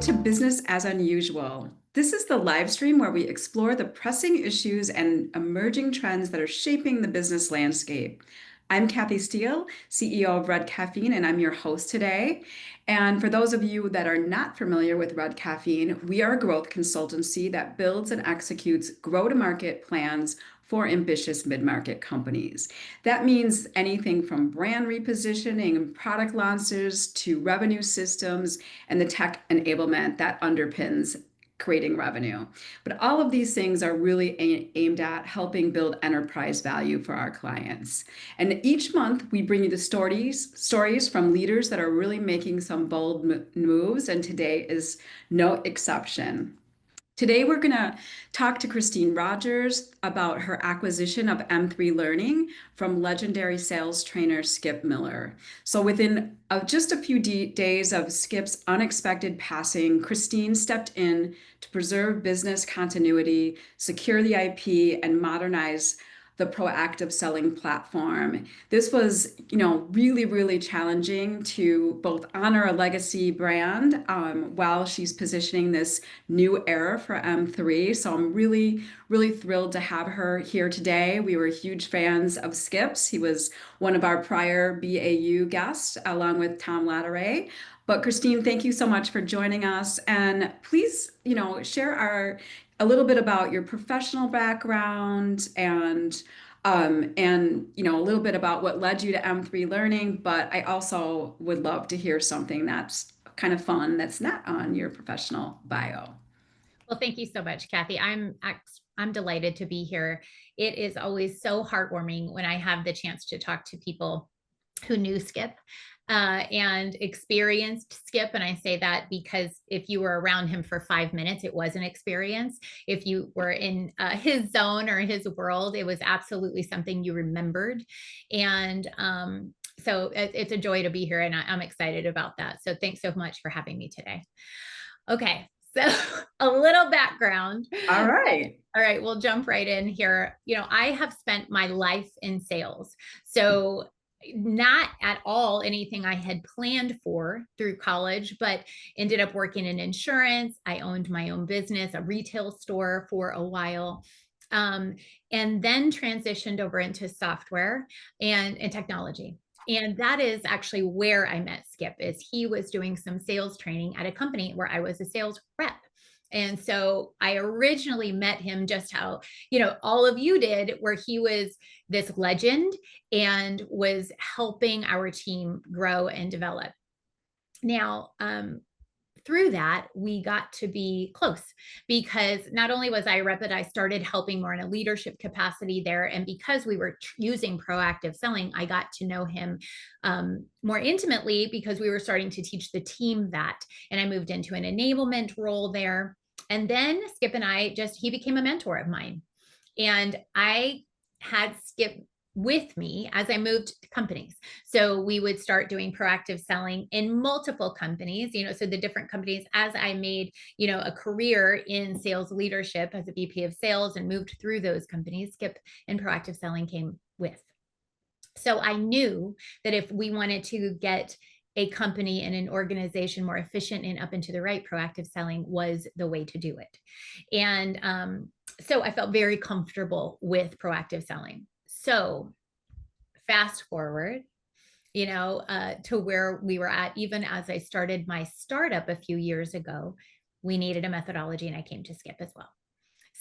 to Business as Unusual. This is the live stream where we explore the pressing issues and emerging trends that are shaping the business landscape. I'm Kathy Steele, CEO of Red Caffeine, and I'm your host today. And for those of you that are not familiar with Red Caffeine, we are a growth consultancy that builds and executes go-to-market plans for ambitious mid-market companies. That means anything from brand repositioning and product launches to revenue systems and the tech enablement that underpins creating revenue. But all of these things are really aimed at helping build enterprise value for our clients. And each month we bring you the stories from leaders that are really making some bold moves, and today is no exception. Today, we're going to talk to Christine Rogers about her acquisition of M3 Learning from legendary sales trainer Skip Miller. So within just a few days of Skip's unexpected passing, Christine stepped in to preserve business continuity, secure the IP, and modernize the proactive selling platform. This was, really, really challenging to both honor a legacy brand while she's positioning this new era for M3. So I'm really, really thrilled to have her here today. We were huge fans of Skip's. He was one of our prior BAU guests, along with Tom Latteray. But Christine, thank you so much for joining us. And please, share a little bit about your professional background and a little bit about what led you to M3 Learning. But I also would love to hear something that's kind of fun that's not on your professional bio. Well, thank you so much, Kathy. I'm delighted to be here. It is always so heartwarming when I have the chance to talk to people who knew Skip and experienced Skip. And I say that because if you were around him for 5 minutes, it was an experience. If you were in his zone or his world, it was absolutely something you remembered. And so it's a joy to be here, and I'm excited about that. So thanks so much for having me today. Okay. So a little background. All right. All right, we'll jump right in here. I have spent my life in sales. So not at all anything I had planned for through college, but ended up working in insurance. I owned my own business, a retail store for a while. And then transitioned over into software and technology. And that is actually where I met Skip, is he was doing some sales training at a company where I was a sales rep. And so I originally met him just how, all of you did, where he was this legend and was helping our team grow and develop. Now, through that, we got to be close, because not only was I a rep, but I started helping more in a leadership capacity there. And because we were using proactive selling, I got to know him more intimately, because we were starting to teach the team that. And I moved into an enablement role there. And then Skip and he became a mentor of mine. And I had Skip with me as I moved companies. So we would start doing proactive selling in multiple companies, so the different companies, as I made, a career in sales leadership as a VP of sales and moved through those companies, Skip and proactive selling came with. So I knew that if we wanted to get a company and an organization more efficient and up into the right, proactive selling was the way to do it. And so I felt very comfortable with proactive selling. So fast forward, to where we were at, even as I started my startup a few years ago, we needed a methodology, and I came to Skip as well.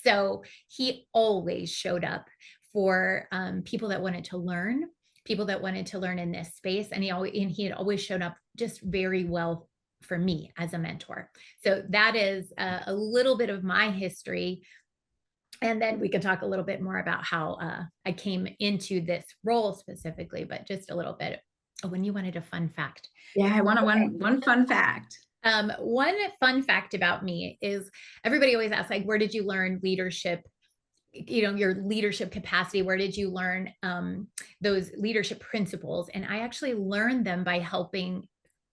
So he always showed up for people that wanted to learn, in this space. And he had always shown up just very well for me as a mentor. So that is a little bit of my history. And then we can talk a little bit more about how I came into this role specifically, but just a little bit. When you wanted a fun fact. Yeah, I want one fun fact. One fun fact about me is everybody always asks, like, where did you learn leadership? Your leadership capacity, where did you learn those leadership principles? And I actually learned them by helping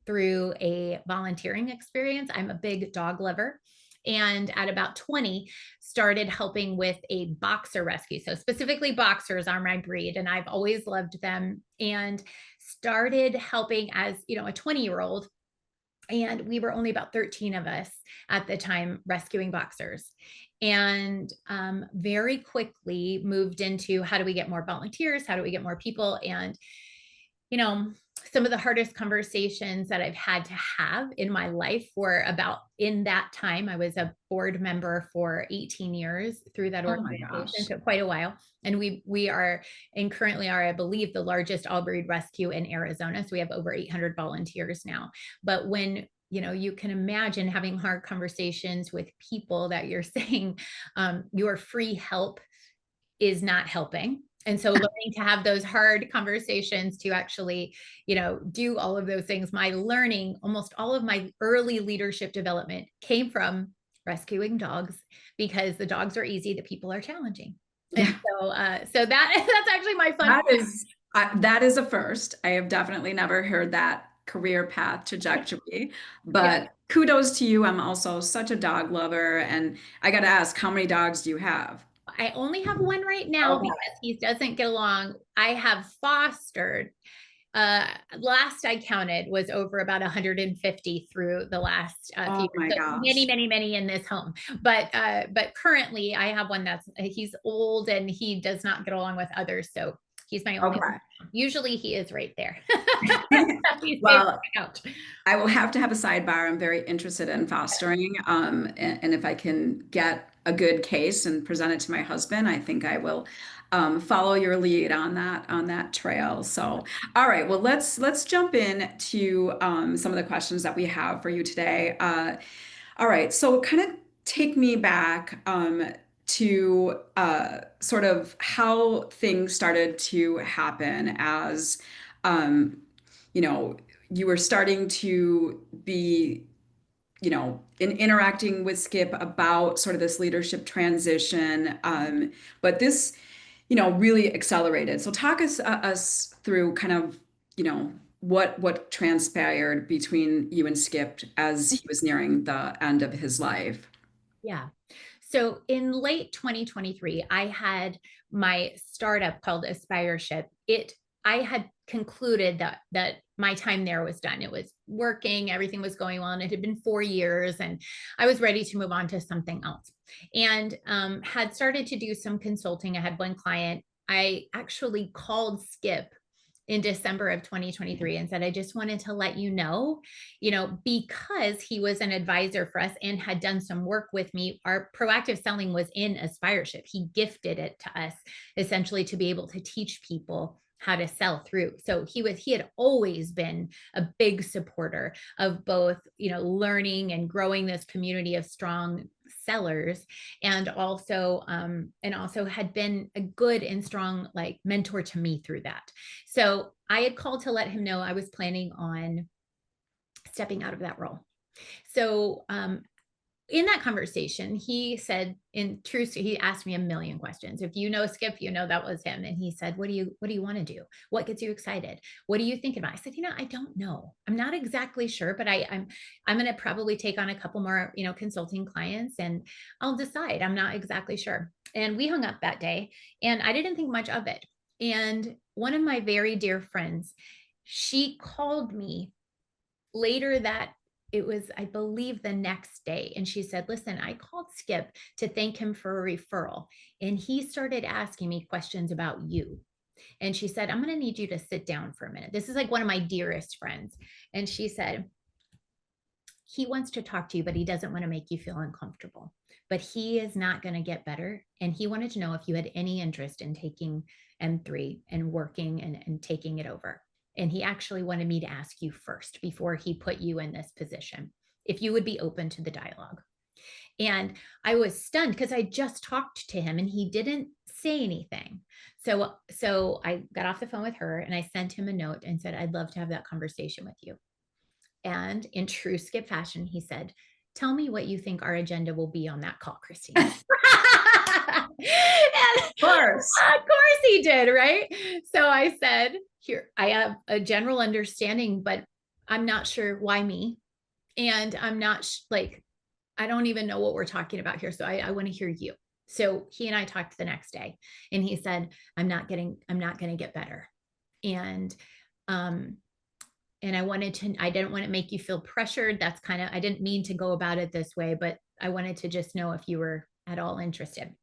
through a volunteering experience. I'm a big dog lover. And at about 20, started helping with a boxer rescue. So specifically boxers are my breed, and I've always loved them. And started helping as, a 20-year-old And we were only about 13 of us at the time rescuing boxers. And very quickly moved into how do we get more volunteers? How do we get more people? And you know, some of the hardest conversations that I've had to have in my life were about in that time. I was a board member for 18 years through that Oh my organization, gosh. so quite a while. And we are and currently are, I believe, the largest all breed rescue in Arizona. So we have over 800 volunteers now. But when you can imagine having hard conversations with people that you're saying your free help is not helping. And so learning to have those hard conversations to actually, do all of those things. My learning, almost all of my early leadership development came from rescuing dogs because the dogs are easy, the people are challenging. And Yeah. so that's actually my fun. That is a first. I have definitely never heard that career path trajectory, Yeah. but kudos to you. I'm also such a dog lover, and I got to ask, how many dogs do you have? I only have one right now Okay. because he doesn't get along. I have fostered last I counted was over about 150 through the last few Oh years. my So many, gosh. many, many in this home. But currently I have one that's he's old and he does not get along with others. So he's my only one. Okay. Usually he is right there. He stays on Well, the couch. I will have to have a sidebar. I'm very interested in fostering. And if I can get a good case and present it to my husband, I think I will follow your lead on that trail. So, all right, well, let's jump in to some of the questions that we have for you today. All right, so kind of take me back to sort of how things started to happen as um, you know, you were starting to be, interacting with Skip about sort of this leadership transition. But this, really accelerated. So talk us through kind of, what transpired between you and Skip as he was nearing the end of his life. Yeah. So in late 2023, I had my startup called Aspireship. I had concluded that my time there was done. It was working, everything was going well, and it had been 4 years, and I was ready to move on to something else. And had started to do some consulting. I had one client. I actually called Skip in December of 2023 and said, I just wanted to let because he was an advisor for us and had done some work with me, our proactive selling was in Aspireship. He gifted it to us essentially to be able to teach people how to sell through. So he had always been a big supporter of both, learning and growing this community of strong sellers, and also had been a good and strong like mentor to me through that. So I had called to let him know I was planning on stepping out of that role. So in that conversation, he said, in truth, he asked me a million questions. If you know Skip, that was him. And he said, what do you want to do? What gets you excited? What are you thinking about? I said, I don't know. I'm not exactly sure, but I'm going to probably take on a couple more, consulting clients, and I'll decide. I'm not exactly sure. And we hung up that day, and I didn't think much of it. And one of my very dear friends, she called me later that it was, I believe, the next day. And she said, listen, I called Skip to thank him for a referral. And he started asking me questions about you. And she said, I'm going to need you to sit down for a minute. This is like one of my dearest friends. And she said, he wants to talk to you, but he doesn't want to make you feel uncomfortable. But he is not going to get better. And he wanted to know if you had any interest in taking M3 and working and taking it over. And he actually wanted me to ask you first before he put you in this position, if you would be open to the dialogue. And I was stunned because I just talked to him and he didn't say anything. So I got off the phone with her and I sent him a note and said, I'd love to have that conversation with you. And in true Skip fashion, he said, tell me what you think our agenda will be on that call, Christine. And Of course. of course he did, right? So I said, here, I have a general understanding, but I'm not sure why me. And I'm not I don't even know what we're talking about here. So I want to hear you. So he and I talked the next day and he said, I'm not going to get better. And, and I didn't want to make you feel pressured. That's kind of, I didn't mean to go about it this way, but I wanted to just know if you were at all interested.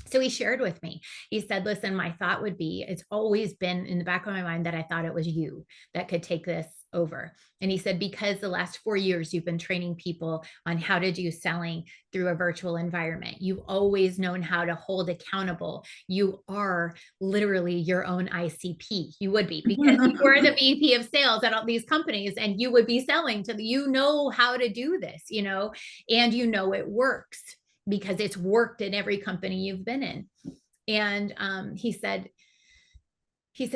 So he shared with me, he said, listen, my thought would be, it's always been in the back of my mind that I thought it was you that could take this over. And he said, because the last 4 years you've been training people on how to do selling through a virtual environment. You've always known how to hold accountable. You are literally your own ICP. You would be, because you were the VP of sales at all these companies, and you would be selling to the, you know how to do this, and you know it works because it's worked in every company you've been in. And he said,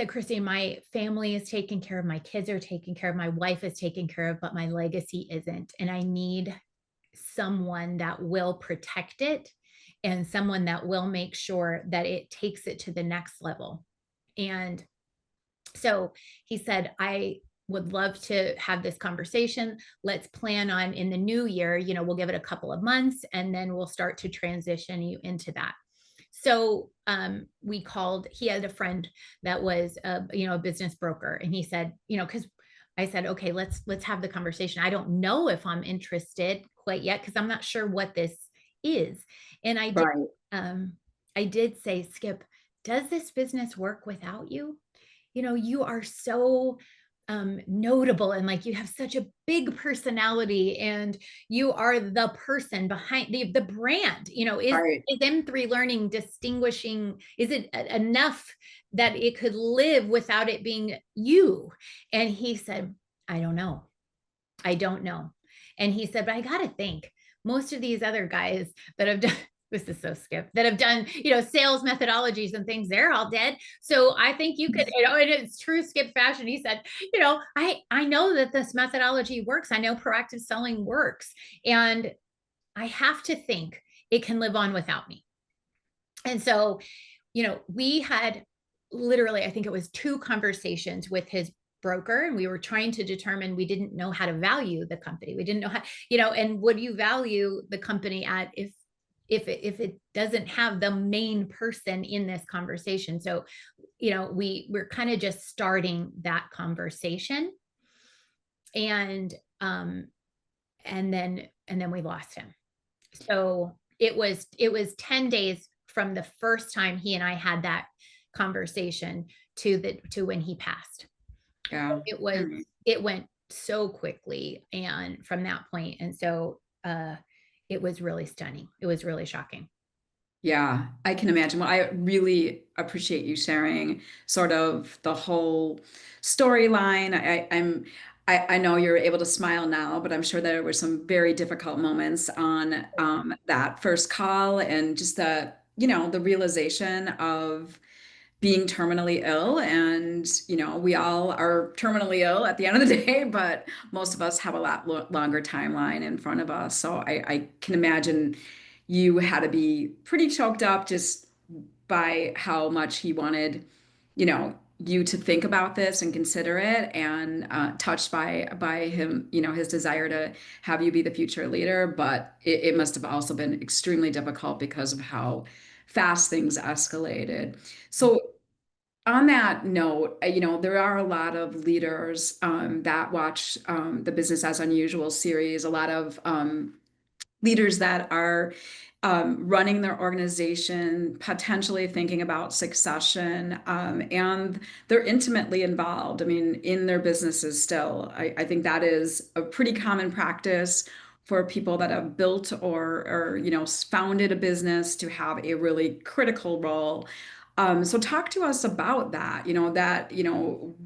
Christine, my family is taken care of, my kids are taken care of, my wife is taken care of, but my legacy isn't. And I need someone that will protect it and someone that will make sure that it takes it to the next level. And so he said, I would love to have this conversation. Let's plan on in the new year, we'll give it a couple of months and then we'll start to transition you into that. So we called, he had a friend that was a business broker, and he said, because I said, okay, let's have the conversation. I don't know if I'm interested quite yet because I'm not sure what this is. And Right. I did say, Skip, does this business work without you? You are so notable, and like you have such a big personality, and you are the person behind the brand. Right. Is M3 Learning distinguishing? Is it enough that it could live without it being you? And he said, I don't know. I don't know. And he said, but I got to think most of these other guys that have done, this is so Skip, that have done, sales methodologies and things, they're all dead. So I think you could, and it's true Skip fashion. He said, I know that this methodology works. I know proactive selling works. And I have to think it can live on without me. And so, we had literally, I think it was 2 conversations with his broker, and we were trying to determine, we didn't know how to value the company. We didn't know how, and would you value the company at if it doesn't have the main person in this conversation. So, we're kind of just starting that conversation. And and then we lost him. So it was 10 days from the first time he and I had that conversation to when he passed. Yeah. It went so quickly, and from that point, and so it was really stunning. It was really shocking. Yeah, I can imagine. Well, I really appreciate you sharing sort of the whole storyline. I know you're able to smile now, but I'm sure there were some very difficult moments on that first call, and just the realization of being terminally ill. And we all are terminally ill at the end of the day, but most of us have a lot longer timeline in front of us. So I can imagine you had to be pretty choked up just by how much he wanted you to think about this and consider it, and touched by him, his desire to have you be the future leader. But it must have also been extremely difficult because of how fast things escalated. So on that note, there are a lot of leaders that watch the Business as Unusual series, a lot of leaders that are running their organization, potentially thinking about succession, and they're intimately involved, I mean, in their businesses still. I think that is a pretty common practice for people that have built or founded a business to have a really critical role. So talk to us about that,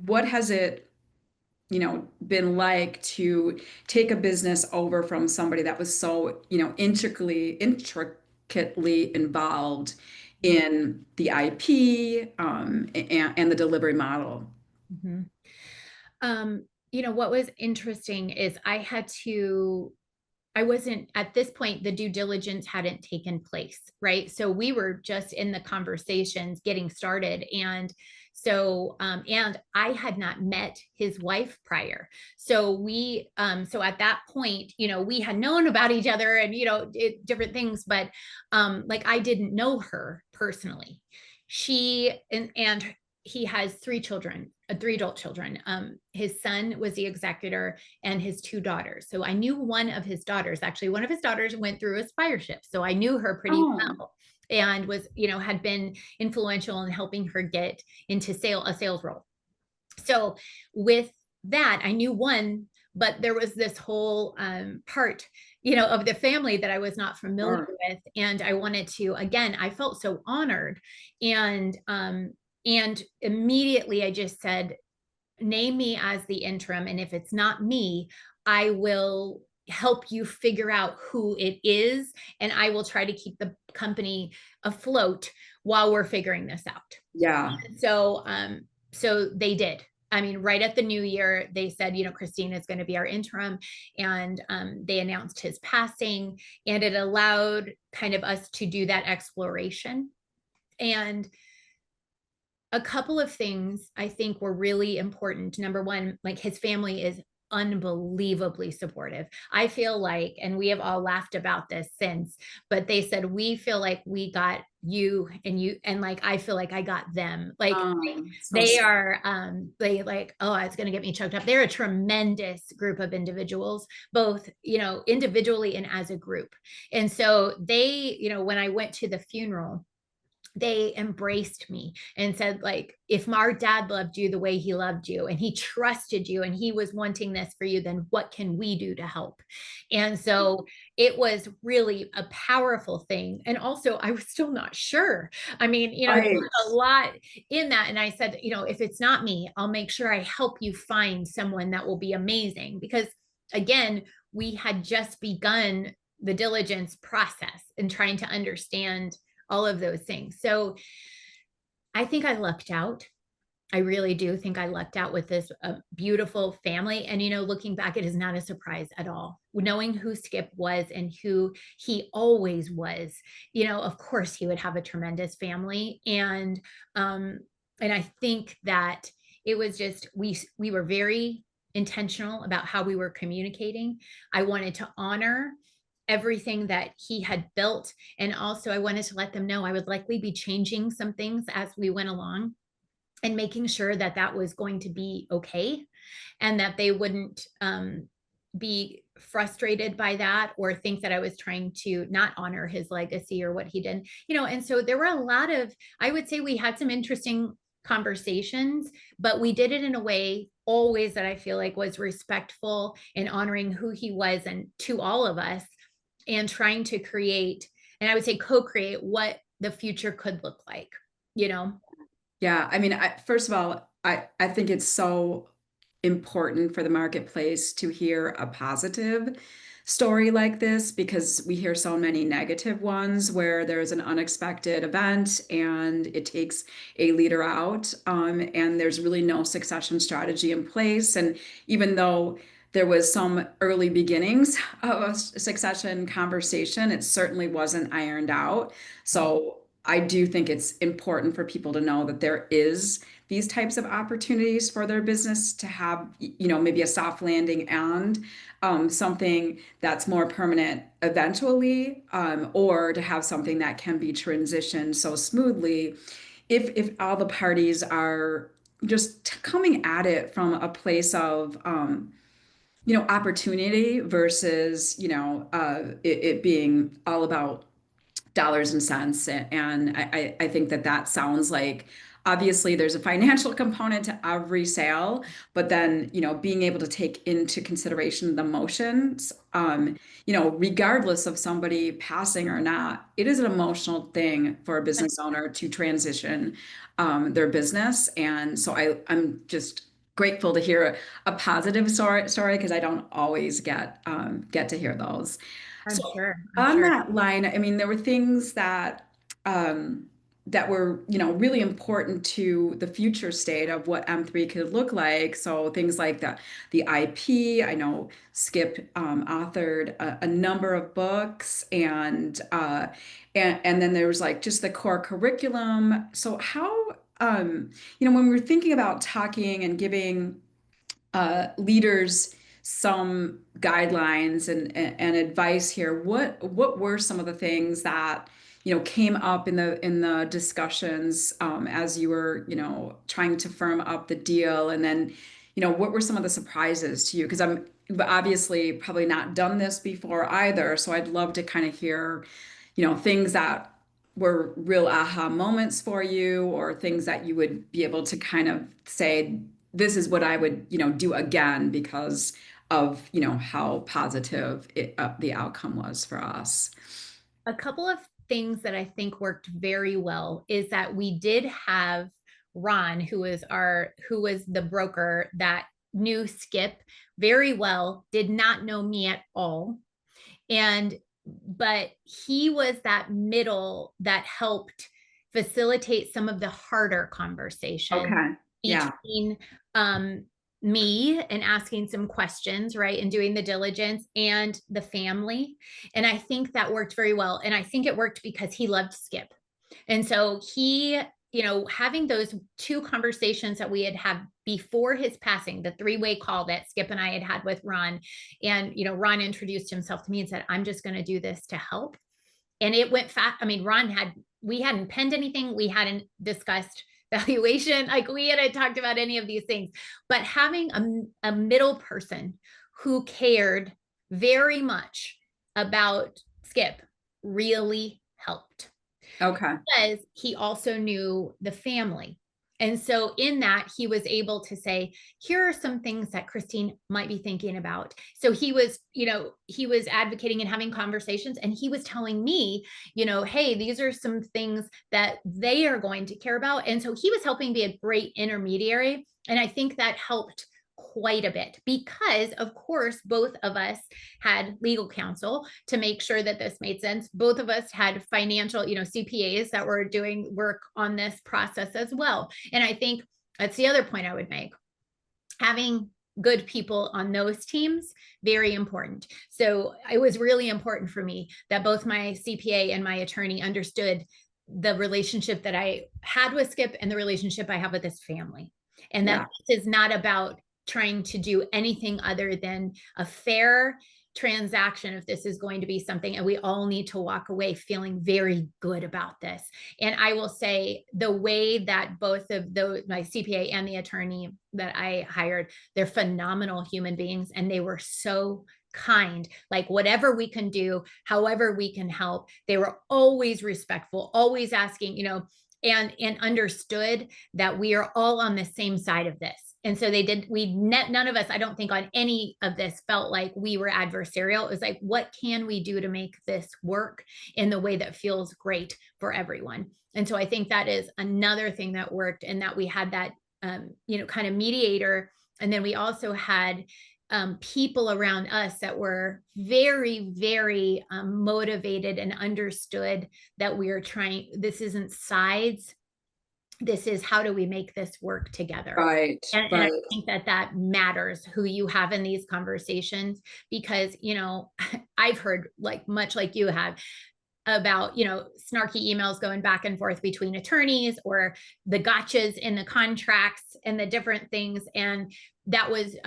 what has it been like to take a business over from somebody that was so, intricately involved in the IP, and the delivery model. Mhm. What was interesting is I wasn't at this point, the due diligence hadn't taken place, right? So we were just in the conversations getting started. And so, and I had not met his wife prior. So so at that point, we had known about each other and, different things, but like I didn't know her personally. And he has 3 children, three adult children. His son was the executor and his two daughters. So I knew one of his daughters. Actually, one of his daughters went through a spireship. So I knew her pretty Oh, well and was, had been influential in helping her get into a sales role. So with that, I knew one, but there was this whole part, of the family that I was not familiar sure. with. And I wanted to, again, I felt so honored. And immediately I just said, name me as the interim. And if it's not me, I will help you figure out who it is. And I will try to keep the company afloat while we're figuring this out. Yeah. So they did. I mean, right at the new year, they said, Christine is going to be our interim, and they announced his passing, and it allowed kind of us to do that exploration. And a couple of things I think were really important. Number one, like his family is unbelievably supportive. I feel like, and we have all laughed about this since, but they said, we feel like we got you, and like, I feel like I got them. Like So they are, they like, oh, it's going to get me choked up. They're a tremendous group of individuals, both, individually and as a group. And so they, when I went to the funeral, they embraced me and said, like, if our dad loved you the way he loved you and he trusted you and he was wanting this for you, then what can we do to help? And so it was really a powerful thing. And also I was still not sure. I mean, there right. was a lot in that. And I said, if it's not me, I'll make sure I help you find someone that will be amazing. Because again, we had just begun the diligence process and trying to understand all of those things. So I think I lucked out. I really do think I lucked out with this beautiful family. And, looking back, it is not a surprise at all. Knowing who Skip was and who he always was, of course he would have a tremendous family. And I think that it was just, we were very intentional about how we were communicating. I wanted to honor everything that he had built. And also I wanted to let them know I would likely be changing some things as we went along and making sure that that was going to be okay and that they wouldn't be frustrated by that or think that I was trying to not honor his legacy or what he did, and so there were a lot of, I would say we had some interesting conversations, but we did it in a way always that I feel like was respectful and honoring who he was and to all of us, and trying to create, and I would say co-create what the future could look like, you know? Yeah, I mean, first of all, I think it's so important for the marketplace to hear a positive story like this because we hear so many negative ones where there's an unexpected event and it takes a leader out, and there's really no succession strategy in place. And even though there was some early beginnings of a succession conversation, it certainly wasn't ironed out. So I do think it's important for people to know that there is these types of opportunities for their business to have, maybe a soft landing and something that's more permanent eventually, or to have something that can be transitioned so smoothly if all the parties are just coming at it from a place of opportunity versus it being all about dollars and cents. And I think that sounds like obviously there's a financial component to every sale, but then, being able to take into consideration the emotions, regardless of somebody passing or not, it is an emotional thing for a business owner to transition their business. And so I'm just grateful to hear a positive story because I don't always get to hear those. I'm So sure. I'm on sure. that line, I mean, there were things um, that were, really important to the future state of what M3 could look like. So things like the IP. I know Skip authored a number of books, and then there was like just the core curriculum. So how when we were thinking about talking and giving leaders some guidelines and advice here, what were some of the things that, came up in the discussions as you were, trying to firm up the deal? And then, what were some of the surprises to you? Because I'm obviously probably not done this before either. So I'd love to kind of hear, things that were real aha moments for you, or things that you would be able to kind of say, this is what I would, do again because of, how positive the outcome was for us. A couple of things that I think worked very well is that we did have Ron, who was the broker that knew Skip very well, did not know me at all. And but he was that middle that helped facilitate some of the harder conversation Okay. Yeah. between me and asking some questions, right? And doing the diligence and the family. And I think that worked very well. And I think it worked because he loved Skip. And so he, having those two conversations that we had before his passing, the three-way call that Skip and I had with Ron, and, Ron introduced himself to me and said, I'm just going to do this to help. And it went fast. I mean, we hadn't penned anything. We hadn't discussed valuation. Like we hadn't talked about any of these things, but having a middle person who cared very much about Skip really helped, Okay. because he also knew the family. And so in that, he was able to say, here are some things that Christine might be thinking about. So he was, he was advocating and having conversations, and he was telling me, hey, these are some things that they are going to care about. And so he was helping be a great intermediary. And I think that helped quite a bit, because of course both of us had legal counsel to make sure that this made sense. Both of us had financial, CPAs that were doing work on this process as well. And I think that's the other point I would make. Having good people on those teams, very important. So it was really important for me that both my CPA and my attorney understood the relationship that I had with Skip and the relationship I have with his family. And that Yeah. this is not about trying to do anything other than a fair transaction. If this is going to be something, and we all need to walk away feeling very good about this. And I will say, the way that both of those, my CPA and the attorney that I hired, they're phenomenal human beings, and they were so kind. Like, whatever we can do, however we can help, they were always respectful, always asking, and understood that we are all on the same side of this. And so none of us, I don't think on any of this, felt like we were adversarial. It was like, what can we do to make this work in the way that feels great for everyone? And so I think that is another thing that worked, and that we had that, kind of mediator. And then we also had people around us that were very, very motivated and understood that we are trying, this isn't sides. This is, how do we make this work together? Right. And I Right. think that matters, who you have in these conversations, because, I've heard, like, much like you have, about, snarky emails going back and forth between attorneys, or the gotchas in the contracts and the different things. And that was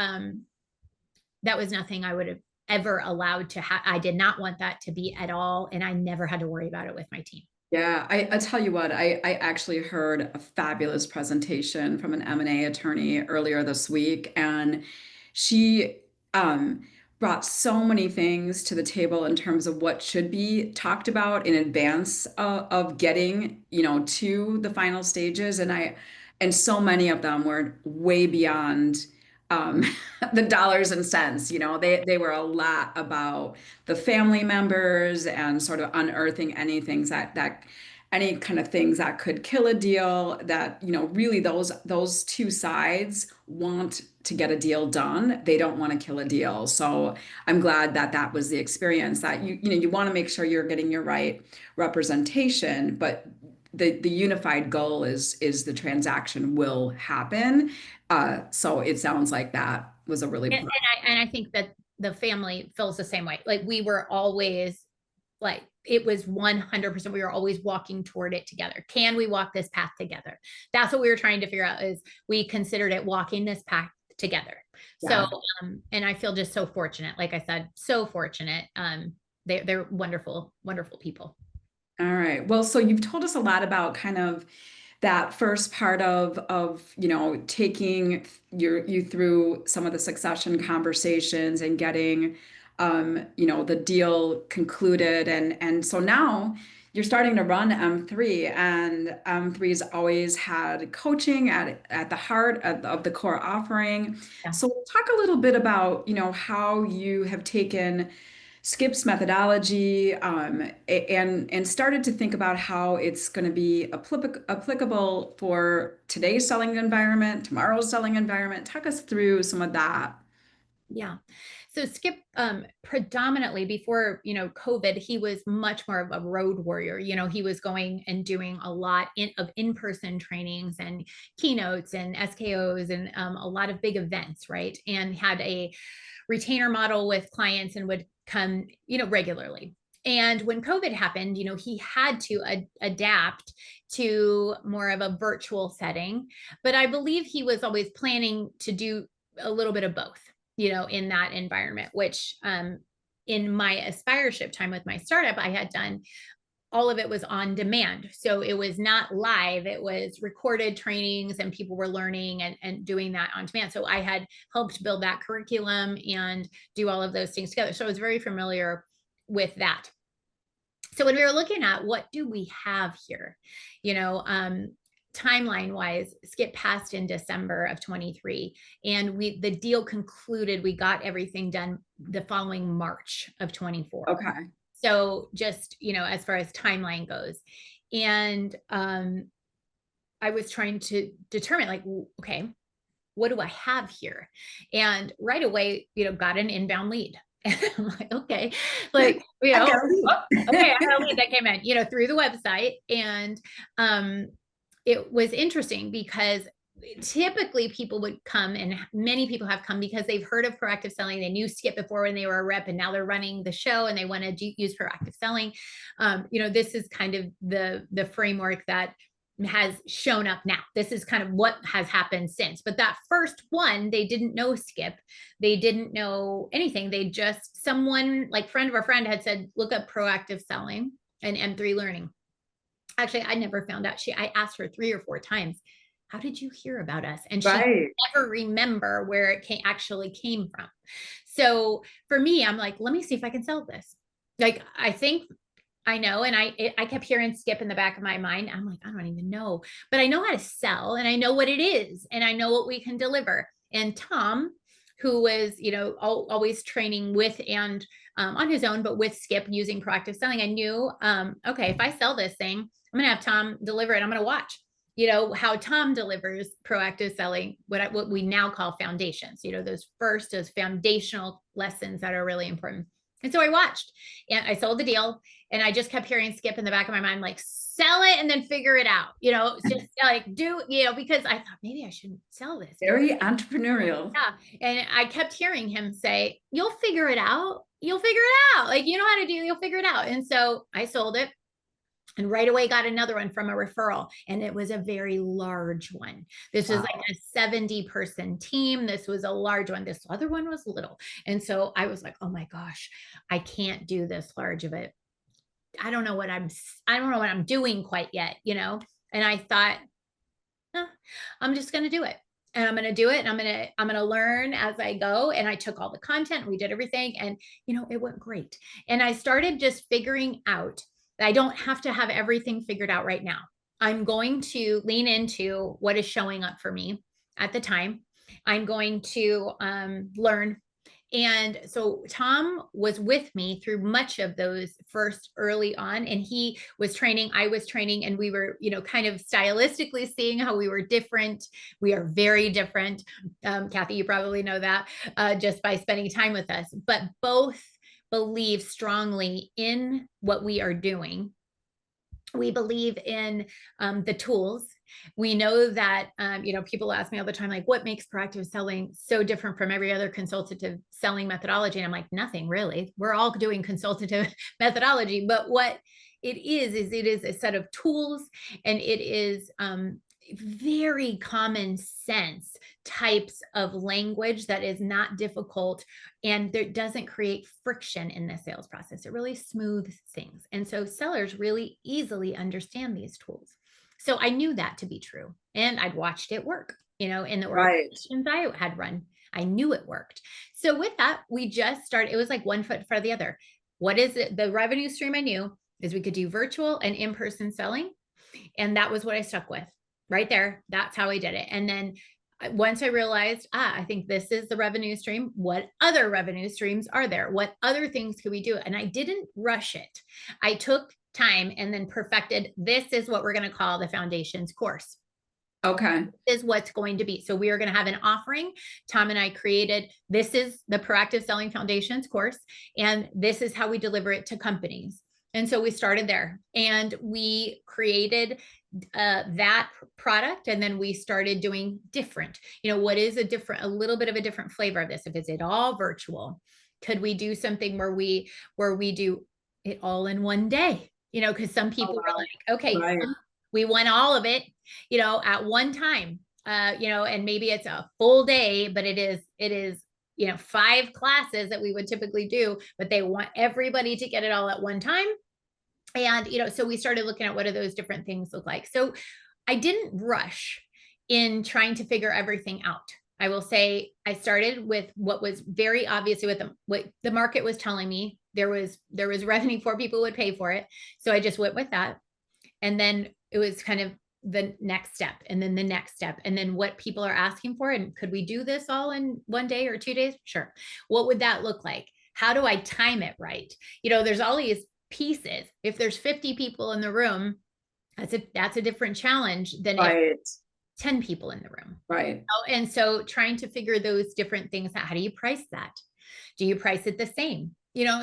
nothing I would have ever allowed to have. I did not want that to be at all. And I never had to worry about it with my team. Yeah, I tell you what, I actually heard a fabulous presentation from an M&A attorney earlier this week, and she brought so many things to the table in terms of what should be talked about in advance of getting, to the final stages, and so many of them were way beyond um, the dollars and cents. They were a lot about the family members and sort of unearthing any kind of things that could kill a deal, that, really those two sides want to get a deal done. They don't want to kill a deal. So I'm glad that that was the experience, that you want to make sure you're getting your right representation, but the unified goal is the transaction will happen. So it sounds like that was a really And I think that the family feels the same way. Like, we were always, like, it was 100%, we were always walking toward it together. Can we walk this path together? That's what we were trying to figure out, is we considered it walking this path together. So, Yeah. and I feel just so fortunate. Like I said, so fortunate. They're wonderful, wonderful people. All right. Well, so you've told us a lot about kind of that first part of taking you through some of the succession conversations and getting the deal concluded, and so now you're starting to run M3, and M3's always had coaching at the heart of the core offering. Yeah. So talk a little bit about how you have taken Skip's methodology, and started to think about how it's going to be applicable for today's selling environment, tomorrow's selling environment. Talk us through some of that. Yeah. So Skip, predominantly before, COVID, he was much more of a road warrior. He was going and doing a lot of in-person trainings and keynotes and SKOs and a lot of big events, right? And had a retainer model with clients and would come, regularly. And when COVID happened, he had to adapt to more of a virtual setting. But I believe he was always planning to do a little bit of both, in that environment, which in my aspireship time with my startup, I had done all of it was on demand. So it was not live, it was recorded trainings and people were learning and doing that on demand. So I had helped build that curriculum and do all of those things together. So I was very familiar with that. So when we were looking at what do we have here, timeline wise, Skip passed in December of 23, and the deal concluded, we got everything done the following March of 24. Okay. So just, as far as timeline goes. And I was trying to determine, like, okay, what do I have here? And right away, got an inbound lead. And I'm like, okay, like, I've got a oh, okay, I got a lead. lead that came in, through the website. And it was interesting because typically people would come, and many people have come because they've heard of proactive selling. They knew Skip before when they were a rep, and now they're running the show and they want to use proactive selling. This is kind of the framework that has shown up now. This is kind of what has happened since. But that first one, they didn't know Skip. They didn't know anything. They just, someone like friend of a friend had said, look up proactive selling and M3 learning. Actually, I never found out. I asked her 3 or 4 times, how did you hear about us? And she Right. never remember where it actually came from. So for me, I'm like, let me see if I can sell this. Like, I think I know. And I kept hearing Skip in the back of my mind. I'm like, I don't even know, but I know how to sell and I know what it is and I know what we can deliver. And Tom, who was, always training with and on his own, but with Skip using proactive selling, I knew, okay, if I sell this thing, I'm going to have Tom deliver it. I'm going to watch, how Tom delivers proactive selling, what we now call foundations, those foundational lessons that are really important. And so I watched and I sold the deal, and I just kept hearing Skip in the back of my mind, like, sell it and then figure it out, just like because I thought maybe I shouldn't sell this. Very entrepreneurial. Yeah. And I kept hearing him say, you'll figure it out. You'll figure it out. Like, you know how to do, you'll figure it out. And so I sold it. And right away got another one from a referral. And it was a very large one. This was like a 70-person team. This was a large one. This other one was little. And so I was like, oh my gosh, I can't do this large of it. I don't know what I'm doing quite yet, And I thought, I'm just going to do it. And I'm going to do it. And I'm going to learn as I go. And I took all the content, we did everything, and, it went great. And I started just figuring out that I don't have to have everything figured out right now. I'm going to lean into what is showing up for me at the time. I'm going to learn. And so Tom was with me through much of those first early on, and he was training, I was training, and we were, kind of stylistically seeing how we were different. We are very different. Kathy, you probably know that just by spending time with us, but both believe strongly in what we are doing. We believe in the tools. We know that, people ask me all the time, like, what makes proactive selling so different from every other consultative selling methodology? And I'm like, nothing really. We're all doing consultative methodology, but what it is it is a set of tools, and it is very common sense types of language that is not difficult and that doesn't create friction in the sales process. It really smooths things. And so sellers really easily understand these tools. So I knew that to be true. And I'd watched it work, in the Right. organizations I had run. I knew it worked. So with that, we just started, it was like one foot in front of the other. What is it? The revenue stream I knew is we could do virtual and in-person selling. And that was what I stuck with right there. That's how I did it. And then once I realized, I think this is the revenue stream. What other revenue streams are there? What other things could we do? And I didn't rush it. I took time and then perfected. This is what we're going to call the foundations course. Okay. Is what's going to be. So we are going to have an offering. Tom and I created, this is the Proactive Selling Foundations course, and this is how we deliver it to companies. And so we started there and we created that product. And then we started doing different, what is a little bit of a different flavor of this? If it's all virtual, could we do something where we do it all in one day? Because some Oh, people are wow. like, okay, Right. we want all of it, at one time, and maybe it's a full day, but it is, 5 classes that we would typically do, but they want everybody to get it all at one time. And, so we started looking at what do those different things look like. So I didn't rush in trying to figure everything out. I will say I started with what was very obviously what the market was telling me. There was revenue for people would pay for it. So I just went with that. And then it was kind of the next step and then the next step and then what people are asking for. And could we do this all in one day or 2 days? Sure. What would that look like? How do I time it right? There's all these pieces. If there's 50 people in the room, that's a different challenge than if Right. 10 people in the room. Right. And so trying to figure those different things out. How do you price that? Do you price it the same?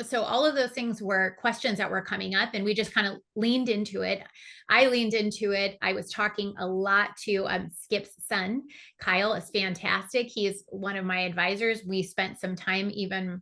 So all of those things were questions that were coming up and we just kind of leaned into it. I leaned into it. I was talking a lot to Skip's son. Kyle is fantastic. He is one of my advisors. We spent some time even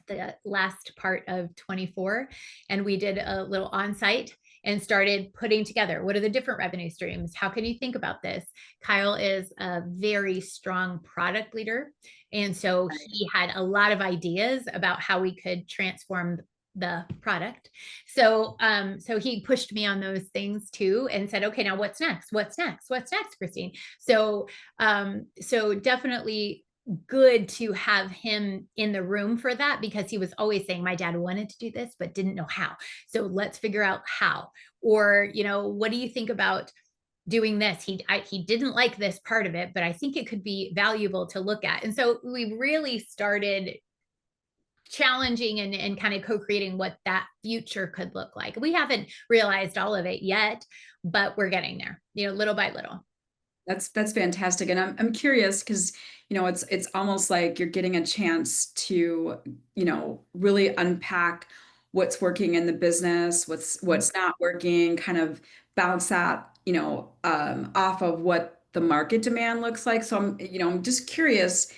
the last part of 24 and we did a little on-site and started putting together what are the different revenue streams. How can you think about this? Kyle is a very strong product leader, and so he had a lot of ideas about how we could transform the product. So he pushed me on those things too and said, okay, now what's next? What's next? What's next, Christine? So definitely good to have him in the room for that because he was always saying my dad wanted to do this but didn't know how. So let's figure out how. Or, what do you think about doing this? He didn't like this part of it, but I think it could be valuable to look at. And so we really started challenging and kind of co-creating what that future could look like. We haven't realized all of it yet, but we're getting there, little by little. That's fantastic. And I'm curious because, it's almost like you're getting a chance to, really unpack what's working in the business, what's not working, kind of bounce that, off of what the market demand looks like. So I'm just curious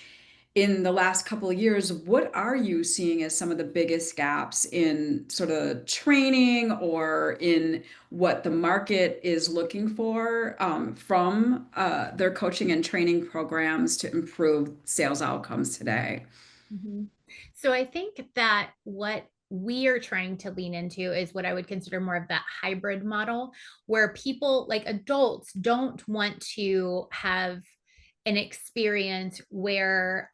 in the last couple of years, what are you seeing as some of the biggest gaps in sort of training or in what the market is looking for from their coaching and training programs to improve sales outcomes today? Mhm. So I think that what we are trying to lean into is what I would consider more of that hybrid model where people like adults don't want to have an experience where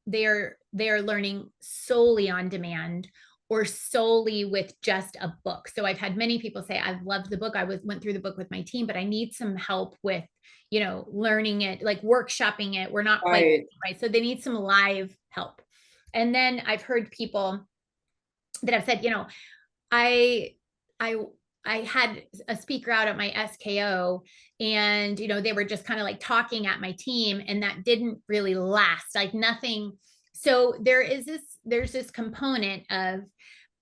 they're learning solely on demand or solely with just a book. So I've had many people say, I've loved the book. Went through the book with my team, but I need some help with, learning it, like workshopping it. We're not quite Right. right. So they need some live help. And then I've heard people that have said, I I I had a speaker out at my SKO and they were just kind of like talking at my team and that didn't really last, like nothing. So there's this component of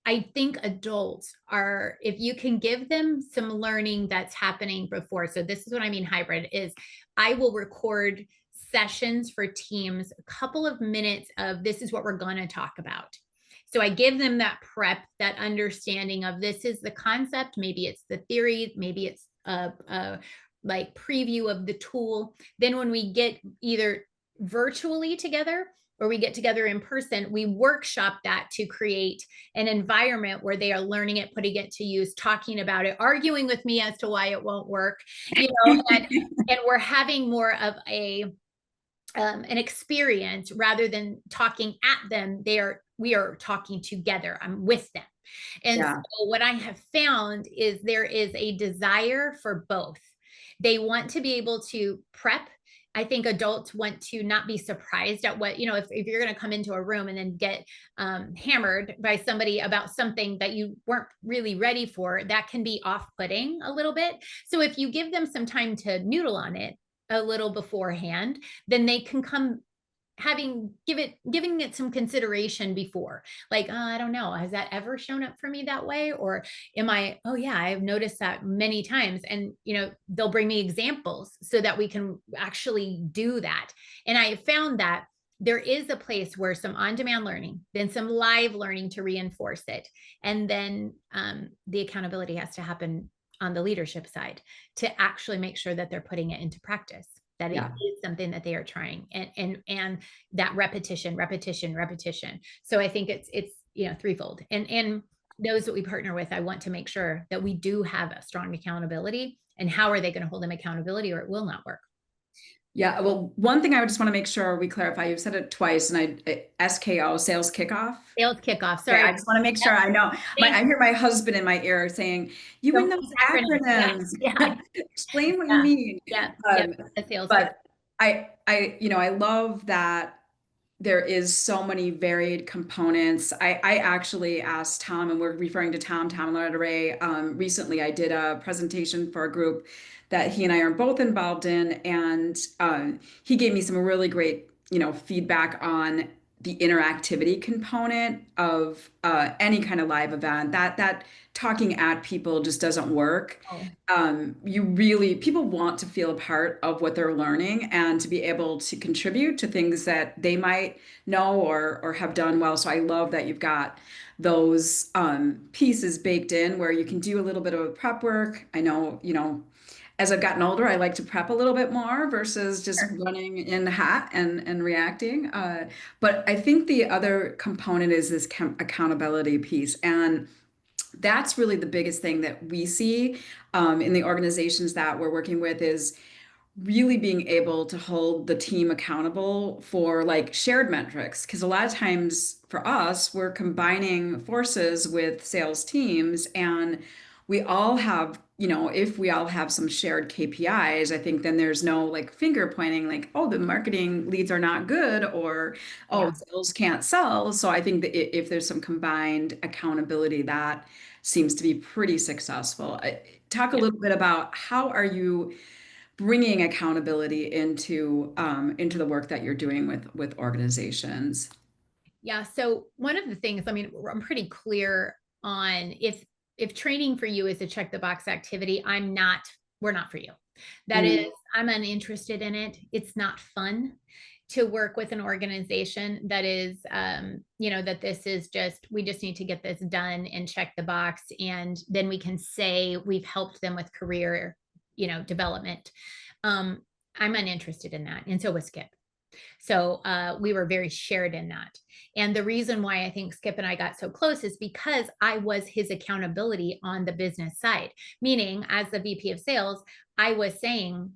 I think adults are, if you can give them some learning that's happening before. So this is what I mean hybrid is I will record sessions for teams, a couple of minutes of this is what we're going to talk about. So I give them that prep, that understanding of this is the concept. Maybe it's the theory, maybe it's like preview of the tool. Then when we get either virtually together or we get together in person, we workshop that to create an environment where they are learning it, putting it to use, talking about it, arguing with me as to why it won't work, and we're having more of an experience rather than talking at them. We are talking together. I'm with them. And Yeah. so what I have found is there is a desire for both. They want to be able to prep. I think adults want to not be surprised at what, if you're going to come into a room and then get hammered by somebody about something that you weren't really ready for, that can be off-putting a little bit. So if you give them some time to noodle on it a little beforehand, then they can come giving it some consideration before, like, oh, I don't know, has that ever shown up for me that way? Or oh yeah, I've noticed that many times. And they'll bring me examples so that we can actually do that. And I found that there is a place where some on-demand learning, then some live learning to reinforce it, and then the accountability has to happen on the leadership side to actually make sure that they're putting it into practice, that it Yeah. is something that they are trying, and that repetition. So I think it's threefold. And those that we partner with, I want to make sure that we do have a strong accountability. And how are they going to hold them accountability, or it will not work? Yeah. Well, one thing I would just want to make sure we clarify, you've said it twice, and SKO, sales kickoff. Sales kickoff. Okay, Sorry. I just want to make sure I know. Thank I hear my husband in my ear saying, "You you. and those Acronym. Yeah. acronyms, Yeah. explain what you Yeah. mean." Yeah. Yeah. Um, The sales kickoff. but I love that there is so many varied components. I actually asked Tom, and we're referring to Tom and Loretta Ray. Recently, I did a presentation for a group that he and I are both involved in, and he gave me some really great, feedback on the interactivity component of any kind of live event. That talking at people just doesn't work. Oh, People want to feel a part of what they're learning and to be able to contribute to things that they might know or have done well. So I love that you've got those pieces baked in where you can do a little bit of prep work. I know, as I've gotten older, I like to prep a little bit more versus just sure. running in the hat and reacting. But I think the other component is this accountability piece. And that's really the biggest thing that we see in the organizations that we're working with is really being able to hold the team accountable for like shared metrics. Because a lot of times for us, we're combining forces with sales teams, and we all have, if we all have some shared KPIs, I think then there's no like finger pointing like, oh, the marketing leads are not good, or oh, Yeah. sales can't sell. So I think that if there's some combined accountability, that seems to be pretty successful. Talk a Yeah. little bit about how are you bringing accountability into the work that you're doing with organizations. Yeah. So one of the things, I mean, I'm pretty clear on if training for you is a check the box activity, we're not for you. That is, Mm, I'm uninterested in it. It's not fun to work with an organization that is, that this is just, we just need to get this done and check the box. And then we can say we've helped them with career, development. I'm uninterested in that. And so was Skip. So we were very shared in that. And the reason why I think Skip and I got so close is because I was his accountability on the business side, meaning as the VP of sales, I was saying,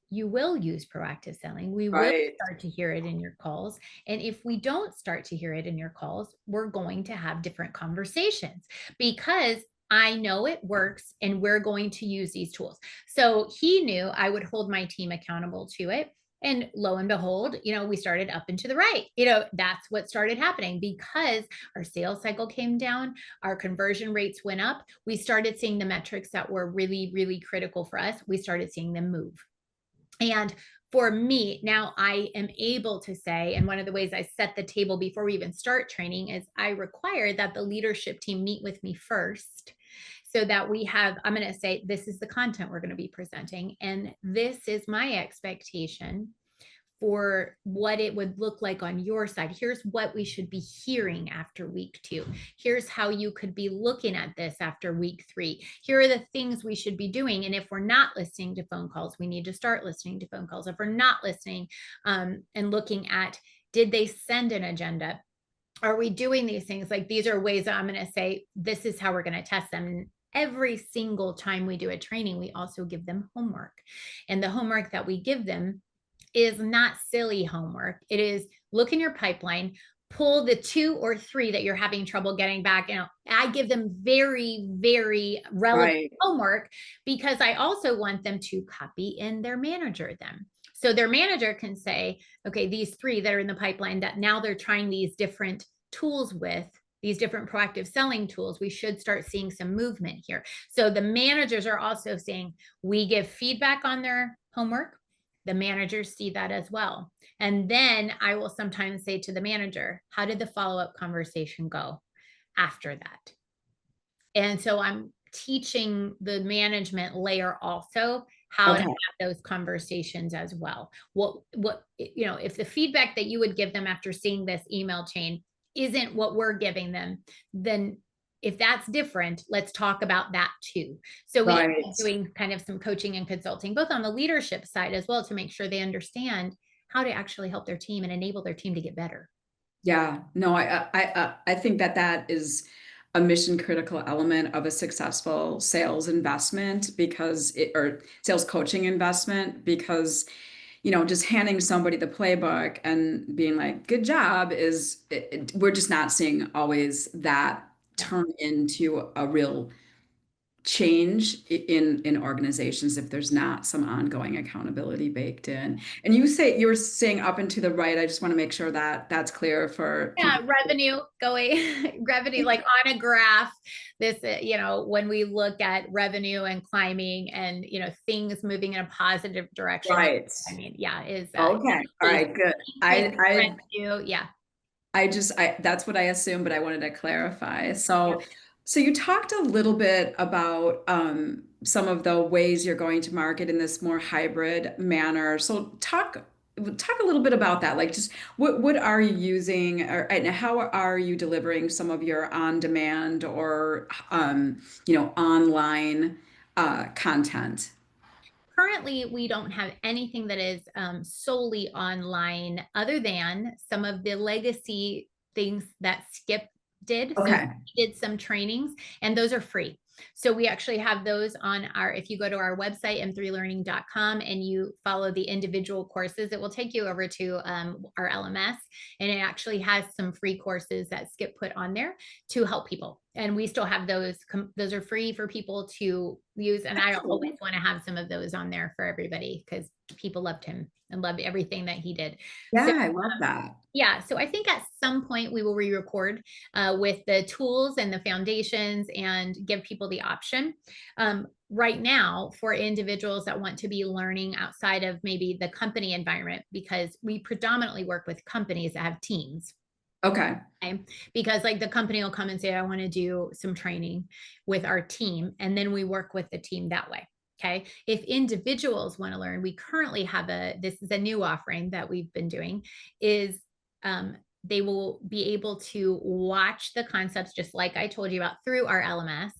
you will use proactive selling. We will right. start to hear it in your calls. And if we don't start to hear it in your calls, we're going to have different conversations because I know it works and we're going to use these tools. So he knew I would hold my team accountable to it. And lo and behold, we started up and to the right. That's what started happening because our sales cycle came down, our conversion rates went up. We started seeing the metrics that were really, really critical for us. We started seeing them move. And for me, now I am able to say, and one of the ways I set the table before we even start training is I require that the leadership team meet with me first so that I'm going to say, this is the content we're going to be presenting. And this is my expectation for what it would look like on your side. Here's what we should be hearing after week 2. Here's how you could be looking at this after week 3. Here are the things we should be doing. And if we're not listening to phone calls, we need to start listening to phone calls. If we're not listening and looking at, did they send an agenda? Are we doing these things? Like, these are ways that I'm going to say, this is how we're going to test them. Every single time we do a training, we also give them homework. And the homework that we give them is not silly homework. It is, look in your pipeline, pull the 2 or 3 that you're having trouble getting back. I give them very, very relevant Right. homework, because I also want them to copy in their manager them. So their manager can say, okay, these 3 that are in the pipeline that now they're trying these different tools with, these different proactive selling tools, we should start seeing some movement here. So the managers are also saying, we give feedback on their homework. The managers see that as well. And then I will sometimes say to the manager, how did the follow-up conversation go after that? And so I'm teaching the management layer also how to Okay. have those conversations as well. If the feedback that you would give them after seeing this email chain isn't what we're giving them, then if that's different, let's talk about that too. So we end Right. up doing kind of some coaching and consulting, both on the leadership side as well, to make sure they understand how to actually help their team and enable their team to get better. Yeah, no, I think that that is a mission critical element of a successful sales investment or sales coaching investment, because, just handing somebody the playbook and being like, good job we're just not seeing always that Yeah. turn into a real change in organizations if there's not some ongoing accountability baked in. And you were saying up and to the right. I just want to make sure that that's clear for Yeah, people. revenue going, revenue, like on a graph, this, when we look at revenue and climbing and, things moving in a positive direction, Right. I mean, yeah, is Okay. All is right. Good. with I revenue. Yeah. I that's what I assumed, but I wanted to clarify. Yeah. So you talked a little bit about some of the ways you're going to market in this more hybrid manner. So talk a little bit about that. Like, just what are you using, and how are you delivering some of your on-demand or online content? Currently, we don't have anything that is solely online, other than some of the legacy things that Skip did. So Okay. he did some trainings, and those are free. So we actually have those on if you go to our website, m3learning.com, and you follow the individual courses, it will take you over to our LMS. And it actually has some free courses that Skip put on there to help people. And we still have those. Those are free for people to use. And I always want to have some of those on there for everybody, because people loved him and loved everything that he did. So Yeah, I love that. yeah, so I think at some point we will re-record with the tools and the foundations and give people the option. Right now, for individuals that want to be learning outside of maybe the company environment, because we predominantly work with companies that have teams. Okay. Okay. Because like the company will come and say, I want to do some training with our team. And then we work with the team that way. Okay. If individuals want to learn, we currently have this is a new offering that we've been doing, is they will be able to watch the concepts, just like I told you about, through our LMS.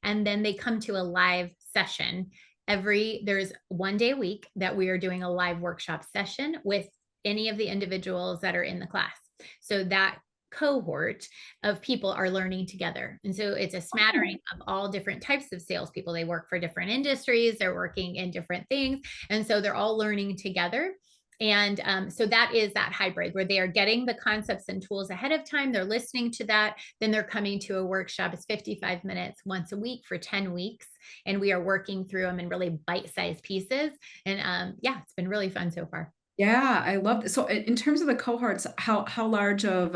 And then they come to a live session. There's one day a week that we are doing a live workshop session with any of the individuals that are in the class. So that cohort of people are learning together. And so it's a smattering of all different types of salespeople. They work for different industries, they're working in different things. And so they're all learning together. And so that is that hybrid where they are getting the concepts and tools ahead of time. They're listening to that. Then they're coming to a workshop. It's 55 minutes once a week for 10 weeks. And we are working through them in really bite-sized pieces. And yeah, it's been really fun so far. Yeah, I love this. So in terms of the cohorts, how large of